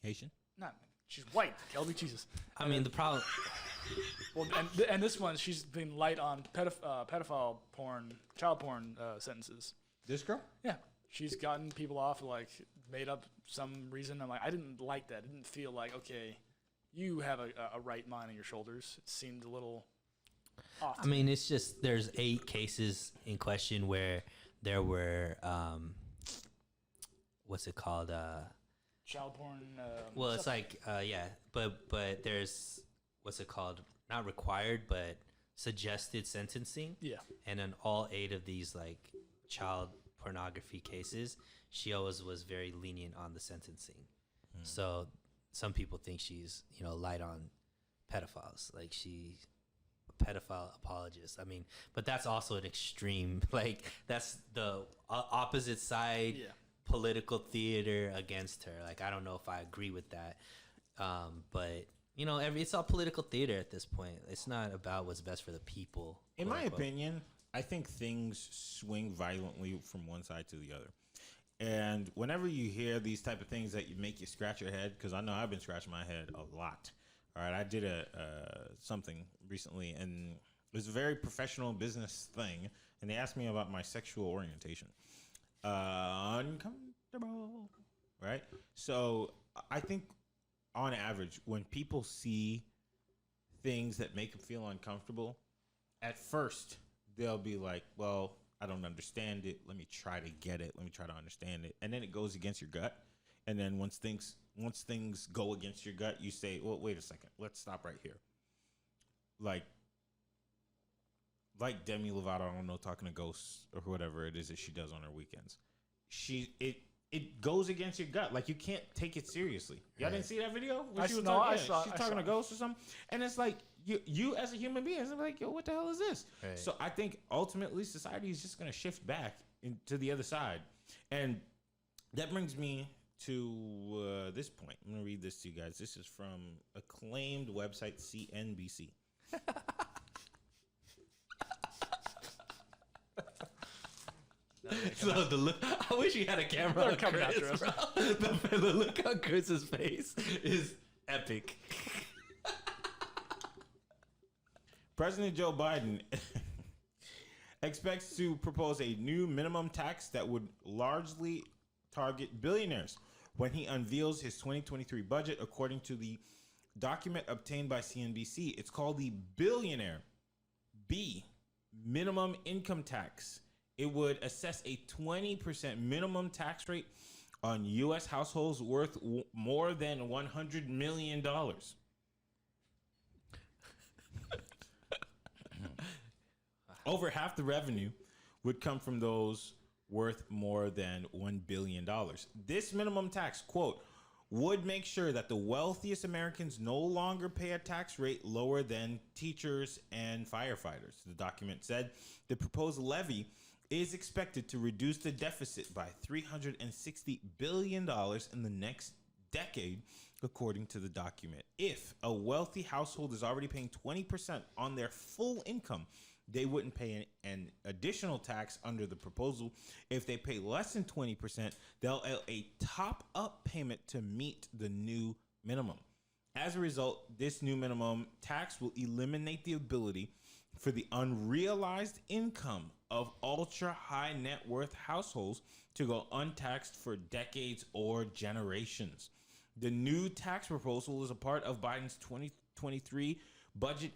Haitian. not. She's white. Kelby, Jesus. I mean, the problem. Well, and this one, she's been light on pedophile porn, child porn sentences. This girl? Yeah, she's gotten people off, like made up some reason. I'm like, I didn't like that. I didn't feel like, okay, you have a right mind on your shoulders. It seemed a little off. I mean, it's just there's 8 cases in question where there were what's it called? Child porn. Well, it's stuff. like but there's what's it called? Not required, but suggested sentencing. Yeah. And in all 8 of these like child pornography cases, she always was very lenient on the sentencing. So some people think she's light on pedophiles, like she's a pedophile apologist. I mean, but that's also an extreme. Like that's the opposite side. Yeah. Political theater against her. Like I don't know if I agree with that, but it's all political theater at this point. It's not about what's best for the people. In quote my unquote. opinion, I think things swing violently from one side to the other. And whenever you hear these type of things that you make you scratch your head, because I know I've been scratching my head a lot. All right, I did something recently, and it was a very professional business thing, and they asked me about my sexual orientation. Uncomfortable, right? So I think on average, when people see things that make them feel uncomfortable, at first they'll be like, well, I don't understand it. Let me try to get it. Let me try to understand it. And then it goes against your gut. And then once things go against your gut, you say, well, wait a second. Let's stop right here. Like Demi Lovato, I don't know, talking to ghosts or whatever it is that she does on her weekends. It goes against your gut. Like you can't take it seriously. Y'all didn't see that video? When she was talking, she's talking to ghosts or something. And it's like you as a human being, it's like, yo, what the hell is this? Right. So I think ultimately society is just gonna shift back into the other side. And that brings me to this point. I'm gonna read this to you guys. This is from acclaimed website CNBC. So the look, I wish we had a camera They're on coming Chris, after us. bro. The look on Chris's face is epic. President Joe Biden expects to propose a new minimum tax that would largely target billionaires when he unveils his 2023 budget, according to the document obtained by CNBC. It's called the Billionaire B Minimum Income Tax. It would assess a 20% minimum tax rate on U.S. households worth more than $100 million. Over half the revenue would come from those worth more than $1 billion. This minimum tax, quote, would make sure that the wealthiest Americans no longer pay a tax rate lower than teachers and firefighters. The document said the proposed levy is expected to reduce the deficit by $360 billion in the next decade, according to the document. If a wealthy household is already paying 20% on their full income, they wouldn't pay an additional tax under the proposal. If they pay less than 20%, they'll owe a top-up payment to meet the new minimum. As a result, this new minimum tax will eliminate the ability for the unrealized income of ultra-high net worth households to go untaxed for decades or generations. The new tax proposal is a part of Biden's 2023 budget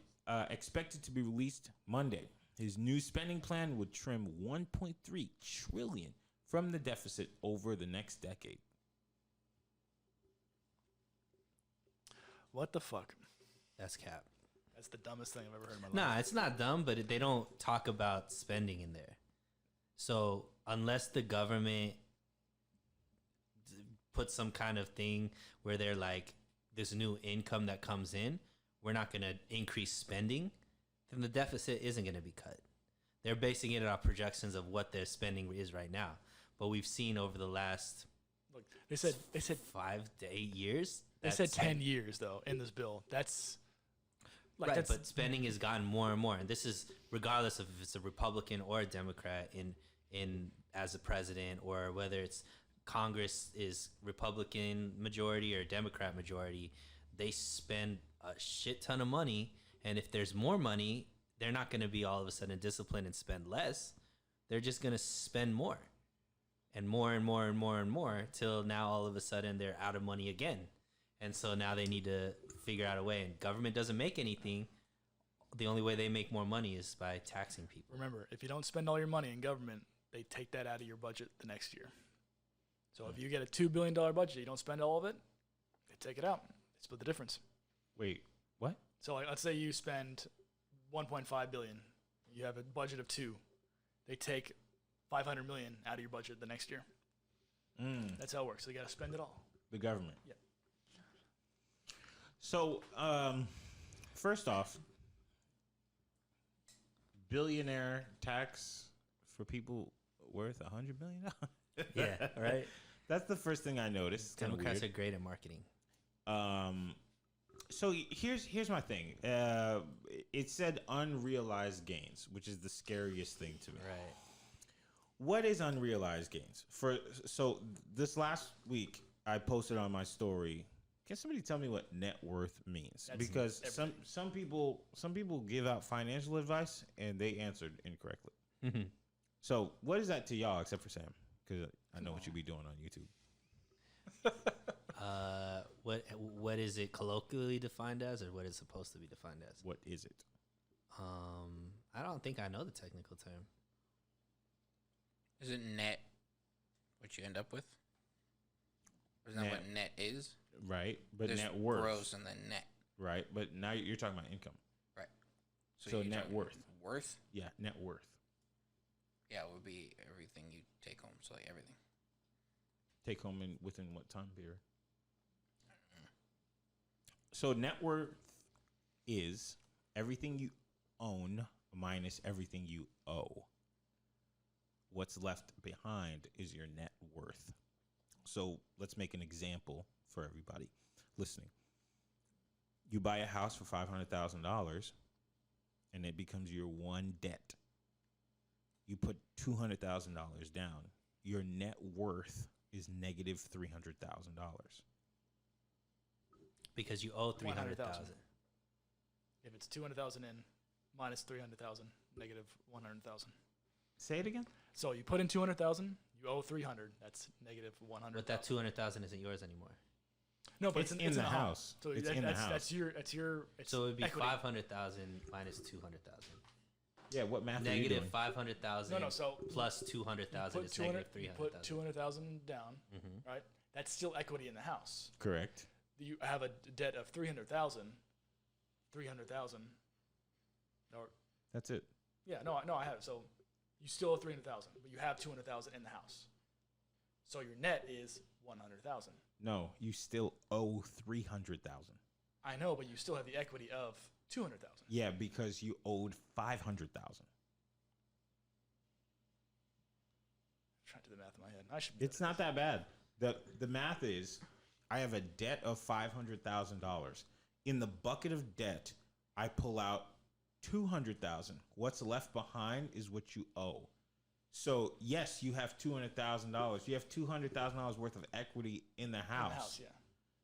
expected to be released Monday. His new spending plan would trim $1.3 trillion from the deficit over the next decade. What the fuck? That's cap. That's the dumbest thing I've ever heard in my life. Nah, it's not dumb, but they don't talk about spending in there. So unless the government puts some kind of thing where they're like, this new income that comes in, we're not going to increase spending, then the deficit isn't going to be cut. They're basing it on projections of what their spending is right now. But we've seen over the last Look, they said 5 to 8 years. they said 10 years though in this bill. That's Like right, that's, but spending has gotten more and more, and this is regardless of if it's a Republican or a Democrat in as a president, or whether it's Congress is Republican majority or Democrat majority. They spend a shit ton of money, and if there's more money, they're not going to be all of a sudden disciplined and spend less. They're just going to spend more and more and more and more and more till now all of a sudden they're out of money again. And so now they need to figure out a way, and government doesn't make anything. The only way they make more money is by taxing people. remember, if you don't spend all your money in government, they take that out of your budget the next year. So if you get a $2 billion budget, you don't spend all of it, they take it out. They split the difference. Wait, what? So like, let's say you spend 1.5 billion. You have a budget of 2. They take 500 million out of your budget the next year. That's how it works. So you got to spend it all. The government. Yeah. So, first off, billionaire tax for people worth $100 million. Yeah, right. That's the first thing I noticed. It's kinda Democrats weird. are great at marketing. So here's my thing. It said unrealized gains, which is the scariest thing to me. Right. What is unrealized gains? So this last week, I posted on my story. Can somebody tell me what net worth means? That's Because everything. some people give out financial advice and they answered incorrectly. Mm-hmm. So what is that to y'all, except for Sam? Because I know what you be doing on YouTube. What is it colloquially defined as, or what is it supposed to be defined as? What is it? I don't think I know the technical term. Is it net what you end up with? Isn't that Net. what net is? Right, but There's net worth. gross and then net. Right, but now you're talking about income. Right. So you're net talking worth. Worth? Yeah, net worth. Yeah, it would be everything you take home. So like everything. Take home within what time period? So net worth is everything you own minus everything you owe. What's left behind is your net worth. So let's make an example for everybody listening. You buy a house for $500,000 and it becomes your one debt. You put $200,000 down. Your net worth is negative $300,000. Because you owe 300,000. 100,000. If it's 200,000 in minus 300,000, negative 100,000. Say it again. So you put in 200,000, you owe 300. That's negative 100. But that 200,000 isn't yours anymore. No, but It's it's in the a house. So It's that, in the that's, house. That's your. It's So it would be equity. 500,000 minus 200,000. Yeah, what math are you Negative doing? No, 500,000 no. So plus you 200,000 put is 200. negative You put 300,000. 200,000 down, Mm-hmm. right? That's still equity in the house. Correct. You have a debt of 300,000. 300,000. Or That's it. yeah, no, I have it. So you still owe 300,000, but you have 200,000 in the house. So your net is 100,000. No, you still owe 300,000. I know, but you still have the equity of 200,000. Yeah, because you owed 500,000. Trying to do the math in my head. I should. Be It's not that bad. The math is, I have a debt of $500,000. In the bucket of debt, I pull out 200,000. What's left behind is what you owe. So yes, you have $200,000. You have $200,000 worth of equity in the house. in the house, yeah.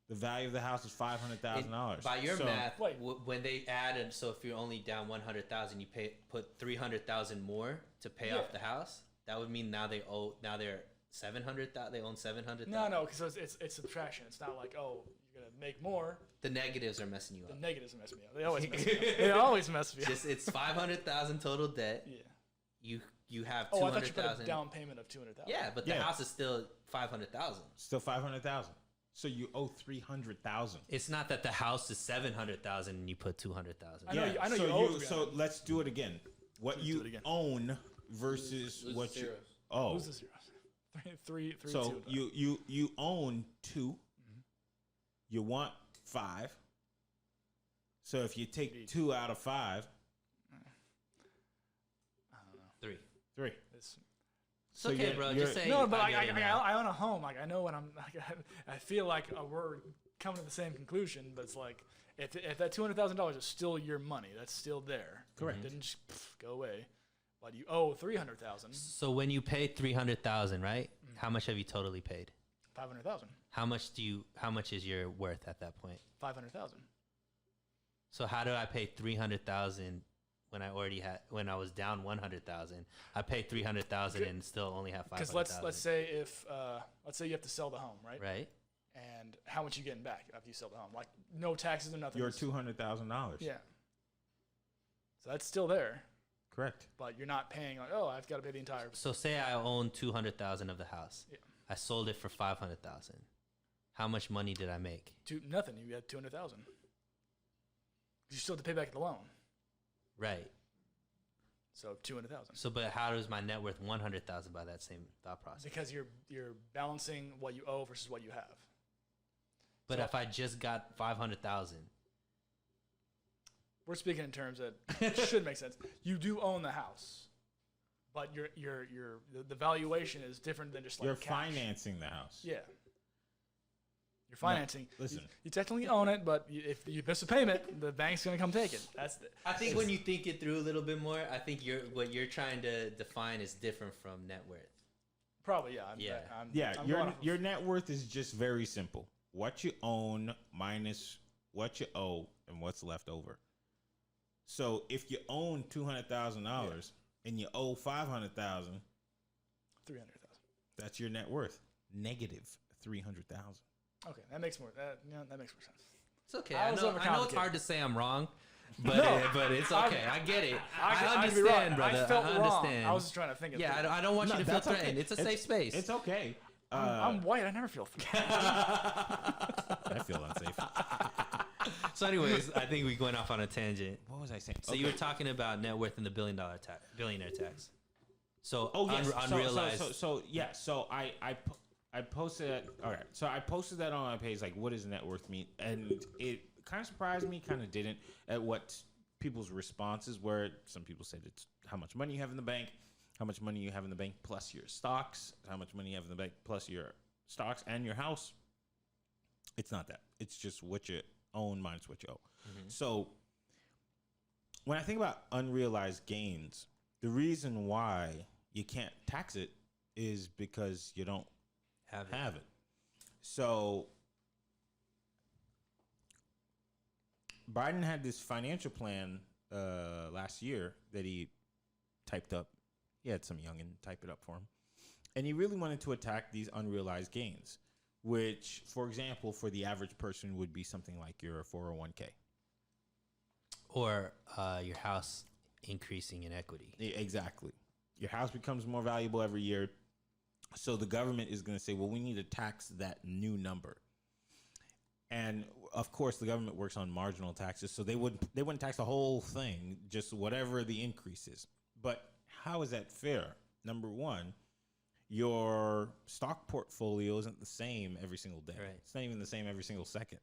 The value of the house is $500,000. By your So- math, Wait. when they add, and so if you're only down 100,000, you put 300,000 more to pay Yeah. off the house. That would mean now they're 700,000. They own 700,000. No, because it's subtraction. It's not like, oh, you're gonna make more. The negatives are messing you The up. negatives mess me up. They always mess me up. They always mess me up. Just it's 500,000 total debt. Yeah. You have Oh, I thought you put a 200,000. down payment of 200,000. Yeah, but the Yeah. house is still 500,000. Still 500,000. So you owe 300,000. It's not that the house is 700,000 and you put 200,000. I know you- I know so you owe so 300. let's do it again. What Let's you do it again. own versus Lose what zeros. you owe. Lose the zeros. Three, So 2. you own 2. Mm-hmm. You want 5. So if you take Indeed. 2 out of 5, I don't know. 3. 3. It's, It's okay, bro. Just say no, but I get it now. I own a home. Like I know what I'm. Like, I feel like we're coming to the same conclusion, but it's like if that $200,000 is still your money, that's still there. Correct. It didn't just go away. But you owe $300,000, So when you paid 300,000, right? How much have you totally paid? $500,000, How much is your worth at that point? $500,000. So how did I pay 300,000 when I was down 100,000? I paid 300,000 and still only have 500,000. Because let's say let's say you have to sell the home, right? Right. And how much you getting back after you sell the home? Like no taxes or nothing. Your $200,000. Yeah. So that's still there, Correct. but you're not paying like, oh, I've got to pay the entire. So say I own 200,000 of the house. Yeah. I sold it for 500,000. How much money did I make? Nothing. You had 200,000. You still have to pay back the loan. Right. So 200,000. So, but how does my net worth 100,000 by that same thought process? Because you're balancing what you owe versus what you have. But So- if I just got 500,000, We're speaking in terms that it should make sense. You do own the house, but the valuation is different than just like You're cash. financing the house. Yeah. You're financing. listen. You technically own it, but if you miss a payment, the bank's gonna come take it. I think when you think it through a little bit more, I think what you're trying to define is different from net worth. probably yeah. I'm going off of- Your net worth is just very simple. What you own minus what you owe and what's left over. So if you own $200,000 and you owe $500,000, 300,000. that's your net worth. Negative $300,000. Okay, that makes more sense. It's okay. I I was know it's overcomplicating. hard to say I'm wrong, but No. but it's okay. I get it. I could be understand, wrong. brother. I felt I wrong. understand. I was just trying to think of Yeah, things. I don't want you to feel that's okay. threatened. It's a safe space. It's okay. I'm white. I never feel threatened. I feel unsafe. So, anyways, I think we went off on a tangent. What was I saying? So you were talking about net worth and the billionaire tax. So Oh yes. unrealized. So I posted that. All right. So I posted that on my page. Like, what does net worth mean? And it kind of surprised me. Kind of didn't at what people's responses were. Some people said it's how much money you have in the bank, how much money you have in the bank plus your stocks, how much money you have in the bank plus your stocks and your house. It's not that. It's just what you own minus what you owe. So when I think about unrealized gains, the reason why you can't tax it is because you don't have it. So Biden had this financial plan last year that he typed up. He had some youngin type it up for him. And he really wanted to attack these unrealized gains, which, for example, for the average person would be something like your 401k. Or your house increasing in equity. Exactly. Your house becomes more valuable every year. So the government is going to say, well, we need to tax that new number. And of course, the government works on marginal taxes, so they wouldn't tax the whole thing, just whatever the increase is. But how is that fair? Number one, your stock portfolio isn't the same every single day. Right. It's not even the same every single second.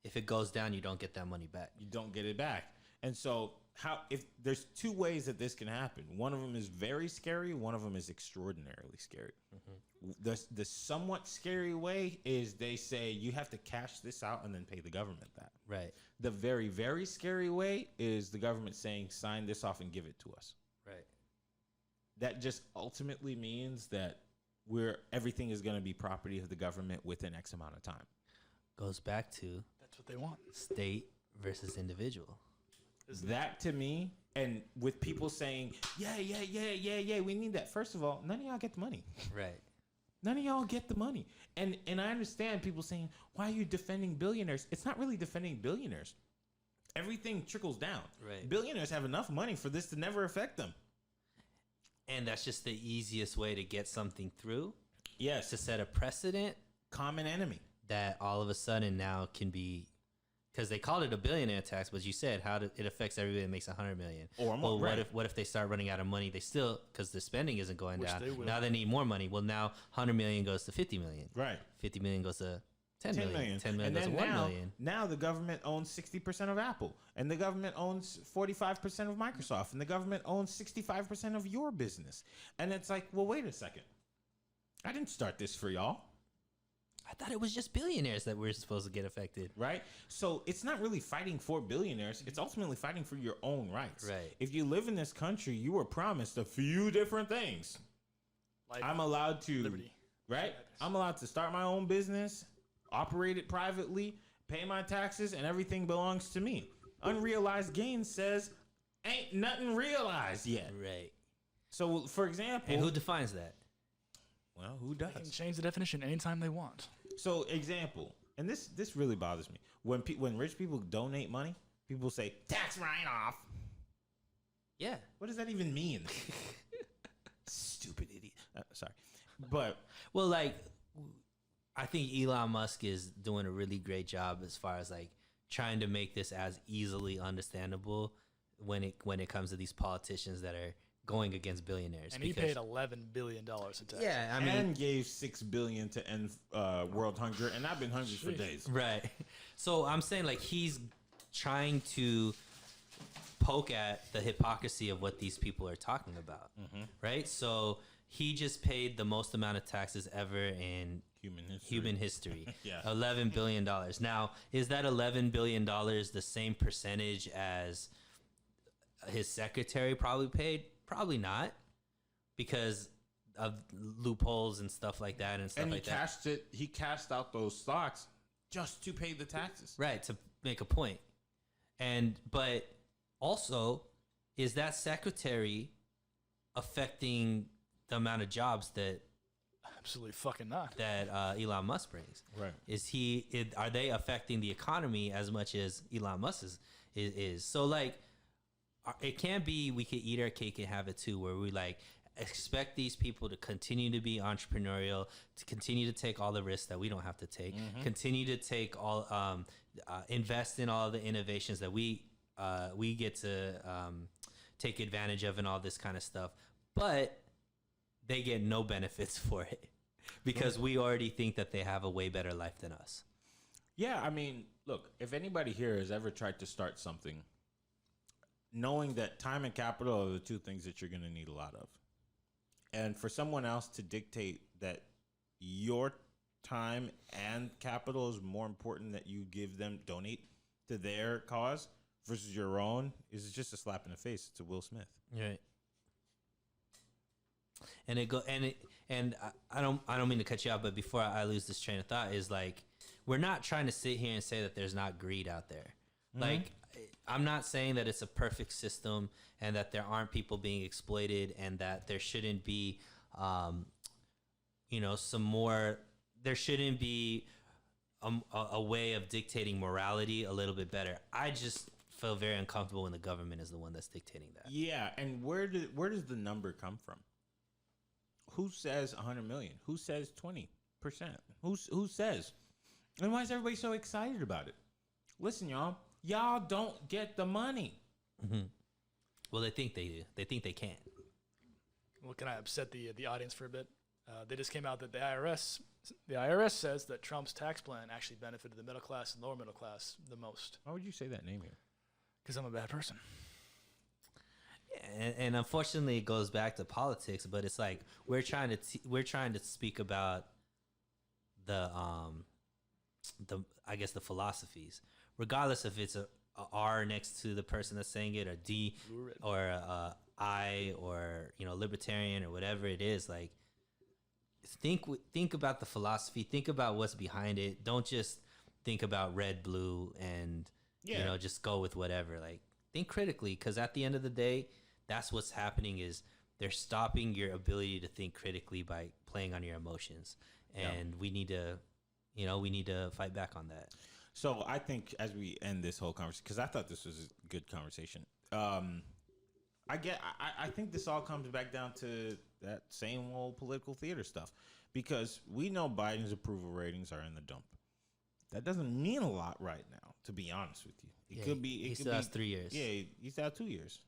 If it goes down, you don't get that money back. You don't get it back. And so if there's two ways that this can happen. One of them is very scary. One of them is extraordinarily scary. The somewhat scary way is they say you have to cash this out and then pay the government that. Right. The very, very scary way is the government saying, sign this off and give it to us. Right. That just ultimately means that everything is going to be property of the government within X amount of time. Goes back to That's what they want. state versus individual. That to me, and with people saying, yeah, we need that. First of all, none of y'all get the money. Right. None of y'all get the money. And I understand people saying, why are you defending billionaires? It's not really defending billionaires. Everything trickles down. Right. Billionaires have enough money for this to never affect them. And that's just the easiest way to get something through, Yes. to set a precedent Common enemy. that all of a sudden now can be, because they called it a billionaire tax, but you said it affects everybody that makes 100 million. Or more, Well, right. what if they start running out of money? They still, because the spending isn't going Which down. they will. Now they need more money. Well, now 100 million goes to 50 million. Right. 50 million goes to 10 10 million. million. 10 million And goes to then 1 million. now the government owns 60% of Apple. And the government owns 45% of Microsoft. And the government owns 65% of your business. And it's like, well, wait a second. I didn't start this for y'all. I thought it was just billionaires that were supposed to get affected. Right? So it's not really fighting for billionaires. It's ultimately fighting for your own rights. Right. If you live in this country, you were promised a few different things. Life, I'm allowed to, liberty. right? I'm allowed to start my own business, operate it privately, pay my taxes, and everything belongs to me. Unrealized gain says ain't nothing realized yet. Right. So, for example, And who defines that? well, who They can does? change the definition anytime they want. So, example, and this really bothers me. When rich people donate money, people say tax write off. Yeah. What does that even mean? Stupid idiot. Sorry, but Well, like, I think Elon Musk is doing a really great job as far as like trying to make this as easily understandable when it comes to these politicians that are going against billionaires. And he paid $11 billion in taxes. Yeah, I mean, and gave $6 billion to end world hunger, and I've been hungry for days. right. So I'm saying like he's trying to poke at the hypocrisy of what these people are talking about, right? So he just paid the most amount of taxes ever in Human history. Yeah. $11 billion. Now, is that $11 billion the same percentage as his secretary probably paid? Probably not, because of loopholes and stuff like that and stuff And like that. he cashed out those stocks just to pay the taxes. Right, to make a point. But also, is that secretary affecting the amount of jobs that Absolutely fucking not. Elon Musk brings? Right. Are they affecting the economy as much as Elon Musk is? So like, it can't be we could eat our cake and have it too, where we like expect these people to continue to be entrepreneurial, to continue to take all the risks that we don't have to take, continue to take all invest in all the innovations that we get to take advantage of and all this kind of stuff, but they get no benefits for it because we already think that they have a way better life than us. Yeah, I mean, look, if anybody here has ever tried to start something, knowing that time and capital are the two things that you're going to need a lot of. And for someone else to dictate that your time and capital is more important that you donate to their cause versus your own is just a slap in the face to Will Smith. Right. I don't mean to cut you out, but before I lose this train of thought, is like, we're not trying to sit here and say that there's not greed out there. Like, I'm not saying that it's a perfect system and that there aren't people being exploited and that there shouldn't be, there shouldn't be a way of dictating morality a little bit better. I just feel very uncomfortable when the government is the one that's dictating that. Yeah, and where does the number come from? Who says 100 million? Who says 20%? Who says? And why is everybody so excited about it? Listen, y'all don't get the money. Well, they think they do. They think they can. Well, can I upset the audience for a bit? They just came out that the IRS says that Trump's tax plan actually benefited the middle class and lower middle class the most. Why would you say that name here? Because I'm a bad person. And unfortunately, it goes back to politics. But it's like we're trying to speak about the I guess the philosophies, regardless if it's a R next to the person that's saying it, or D, or I, or libertarian, or whatever it is. Like, think about the philosophy. Think about what's behind it. Don't just think about red, blue, and just go with whatever. Like, think critically, because at the end of the day, that's what's happening. Is they're stopping your ability to think critically by playing on your emotions, and we need to fight back on that. So I think as we end this whole conversation, because I thought this was a good conversation, I think this all comes back down to that same old political theater stuff, because we know Biden's approval ratings are in the dump. That doesn't mean a lot right now, to be honest with you. It could be. He still has 3 years. Yeah, he still has 2 years.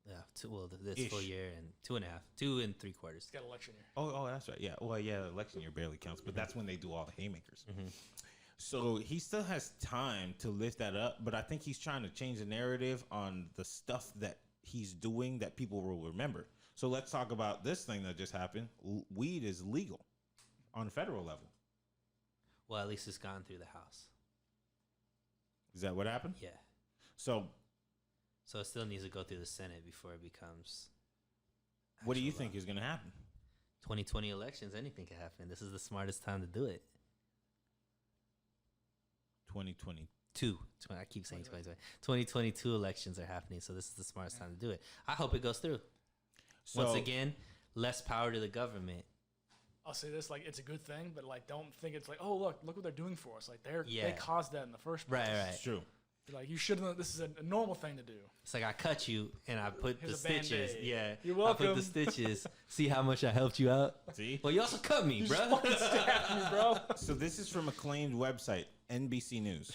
Yeah, this full year and 2.5, 2 3/4. It's got election year. Oh, that's right. Yeah. Well, yeah, election year barely counts, but that's when they do all the haymakers. So he still has time to lift that up, but I think he's trying to change the narrative on the stuff that he's doing that people will remember. So let's talk about this thing that just happened. Weed is legal on a federal level. Well, at least it's gone through the House. Is that what happened? Yeah. So So it still needs to go through the Senate before it becomes. what do you actual think law. is going to happen? 2020 elections, anything can happen. This is the smartest time to do it. 2020. I keep saying 2020. 2022 elections are happening, so this is the smartest time to do it. I hope it goes through. So, Once again, less power to the government. I'll say this, like, it's a good thing, but like, don't think it's like, oh, look what they're doing for us. Like, they Yeah. caused that in the first place. Right. it's true. Like, you shouldn't. This is a normal thing to do. It's like I cut you and I put Here's the a stitches. Band-Aid. Yeah. You're I put welcome. the stitches. See how much I helped you out? See? Well, you also cut me, You bro. just fucking stabbed me, bro. So this is from acclaimed website, NBC News.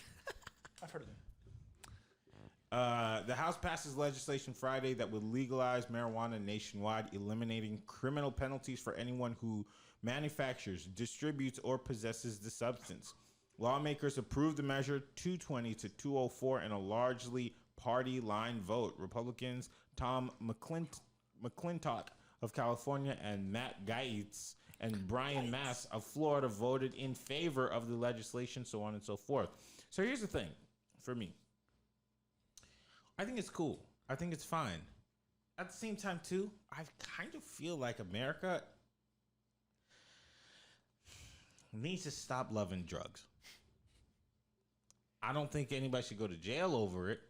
I've heard of it. The House passes legislation Friday that would legalize marijuana nationwide, eliminating criminal penalties for anyone who manufactures, distributes, or possesses the substance. Lawmakers approved the measure 220 to 204 in a largely party line vote. Republicans Tom McClintock of California and Matt Gaetz and Brian Mass of Florida voted in favor of the legislation, so on and so forth. So here's the thing for me. I think it's cool. I think it's fine. At the same time, too, I kind of feel like America needs to stop loving drugs. I don't think anybody should go to jail over it,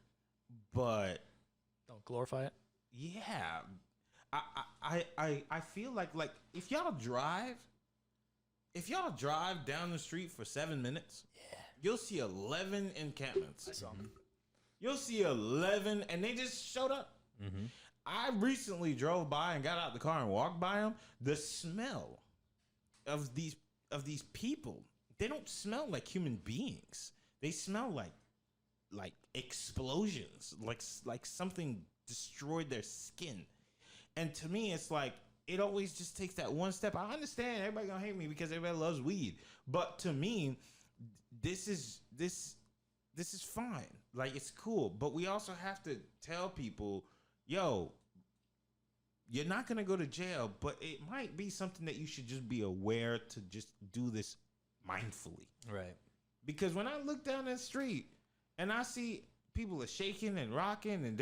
but Don't glorify it. yeah, I feel like if y'all drive down the street for 7 minutes, you'll see 11 encampments. I saw 'em. You'll see 11, and they just showed up. Mm-hmm. I recently drove by and got out the car and walked by them. The smell of these people, they don't smell like human beings. They smell like explosions, like something destroyed their skin. And to me, it's like it always just takes that one step. I understand everybody gonna hate me because everybody loves weed, but to me, this is fine. Like, it's cool, but we also have to tell people, yo, you're not gonna go to jail, but it might be something that you should just be aware to just do this mindfully. Right. Because when I look down the street and I see people are shaking and rocking, and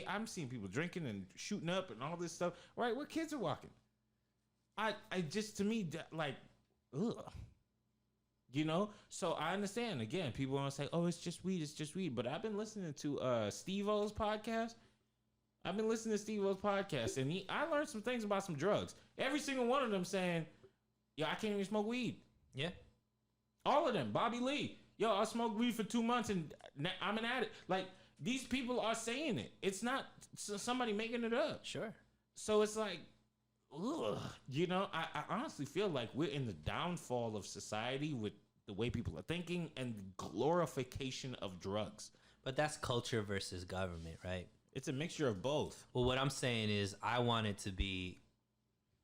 I'm seeing people drinking and shooting up and all this stuff, right? Where kids are walking. I just, to me, like, ugh. You know, so I understand. Again, people want to say, "Oh, it's just weed." But I've been listening to Steve-O's podcast. And I learned some things about some drugs. Every single one of them saying, "Yo, I can't even smoke weed." Yeah. All of them. Bobby Lee, "Yo, I smoked weed for 2 months and I'm an addict." Like, these people are saying it. It's not somebody making it up. Sure. So it's like, ugh. You know, I honestly feel like we're in the downfall of society with the way people are thinking and the glorification of drugs. But that's culture versus government, right? It's a mixture of both. Well, what I'm saying is I want it to be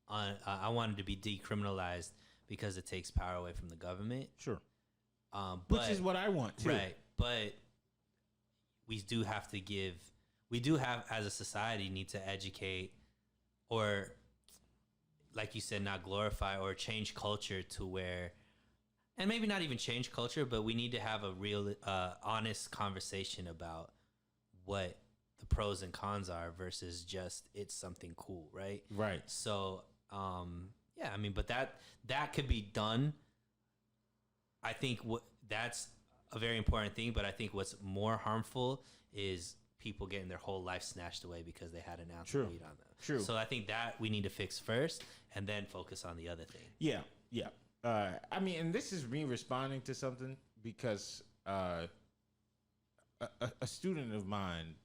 decriminalized because it takes power away from the government. Sure. But, Which is what I want too. Right. But we do have, as a society, need to educate or, like you said, not glorify or change culture to where, and maybe not even change culture, but we need to have a real, honest conversation about what the pros and cons are versus just it's something cool, right? Right. So, yeah, I mean, but that could be done. I think that's a very important thing, but I think what's more harmful is people getting their whole life snatched away because they had an ounce True. of weed on them. True. So I think that we need to fix first and then focus on the other thing. Yeah. Yeah. I mean, and this is me responding to something because a student of mine,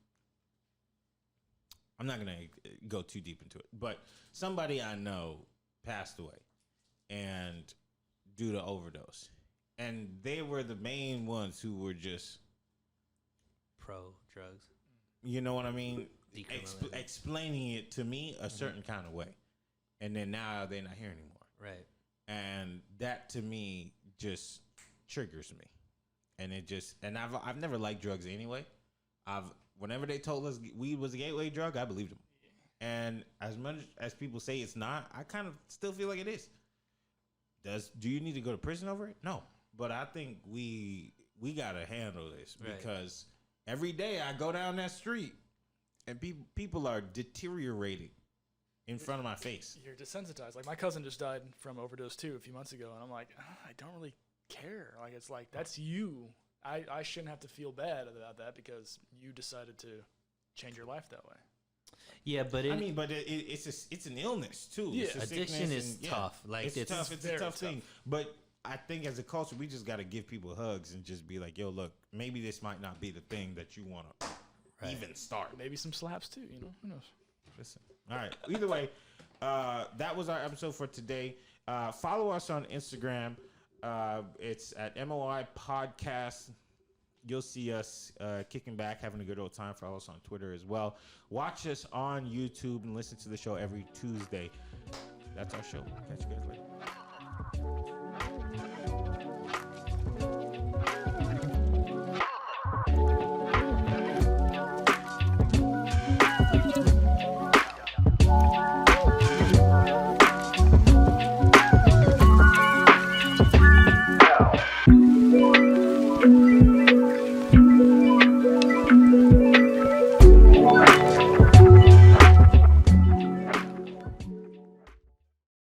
I'm not going to go too deep into it, but somebody I know passed away and due to overdose. And they were the main ones who were just, Pro drugs. you know what I mean? Decriminalizing. Explaining it to me a certain kind of way. And then now they're not here anymore. Right. And that to me just triggers me. And it just, and I've never liked drugs anyway. Whenever they told us weed was a gateway drug, I believed them. And as much as people say it's not, I kind of still feel like it is. Do you need to go to prison over it? No. but I think we gotta handle this Right. because every day I go down that street and people are deteriorating in front of my face. You're desensitized. Like my cousin just died from overdose too a few months ago, and I'm like, I don't really care. Like it's like that's you. I shouldn't have to feel bad about that because you decided to change your life that way. Yeah, but I mean, but it's an illness too. Yeah. It's a addiction sickness is and, yeah, tough. Like it's tough. It's a very tough tough. thing. But I think as a culture, we just got to give people hugs and just be like, yo, look, maybe this might not be the thing that you want to even start. Maybe some slaps too. You know, who knows? Listen. All right. Either way, that was our episode for today. Follow us on Instagram. It's at MOI Podcast. You'll see us kicking back, having a good old time. Follow us on Twitter as well. Watch us on YouTube and listen to the show every Tuesday. That's our show. Catch you guys later.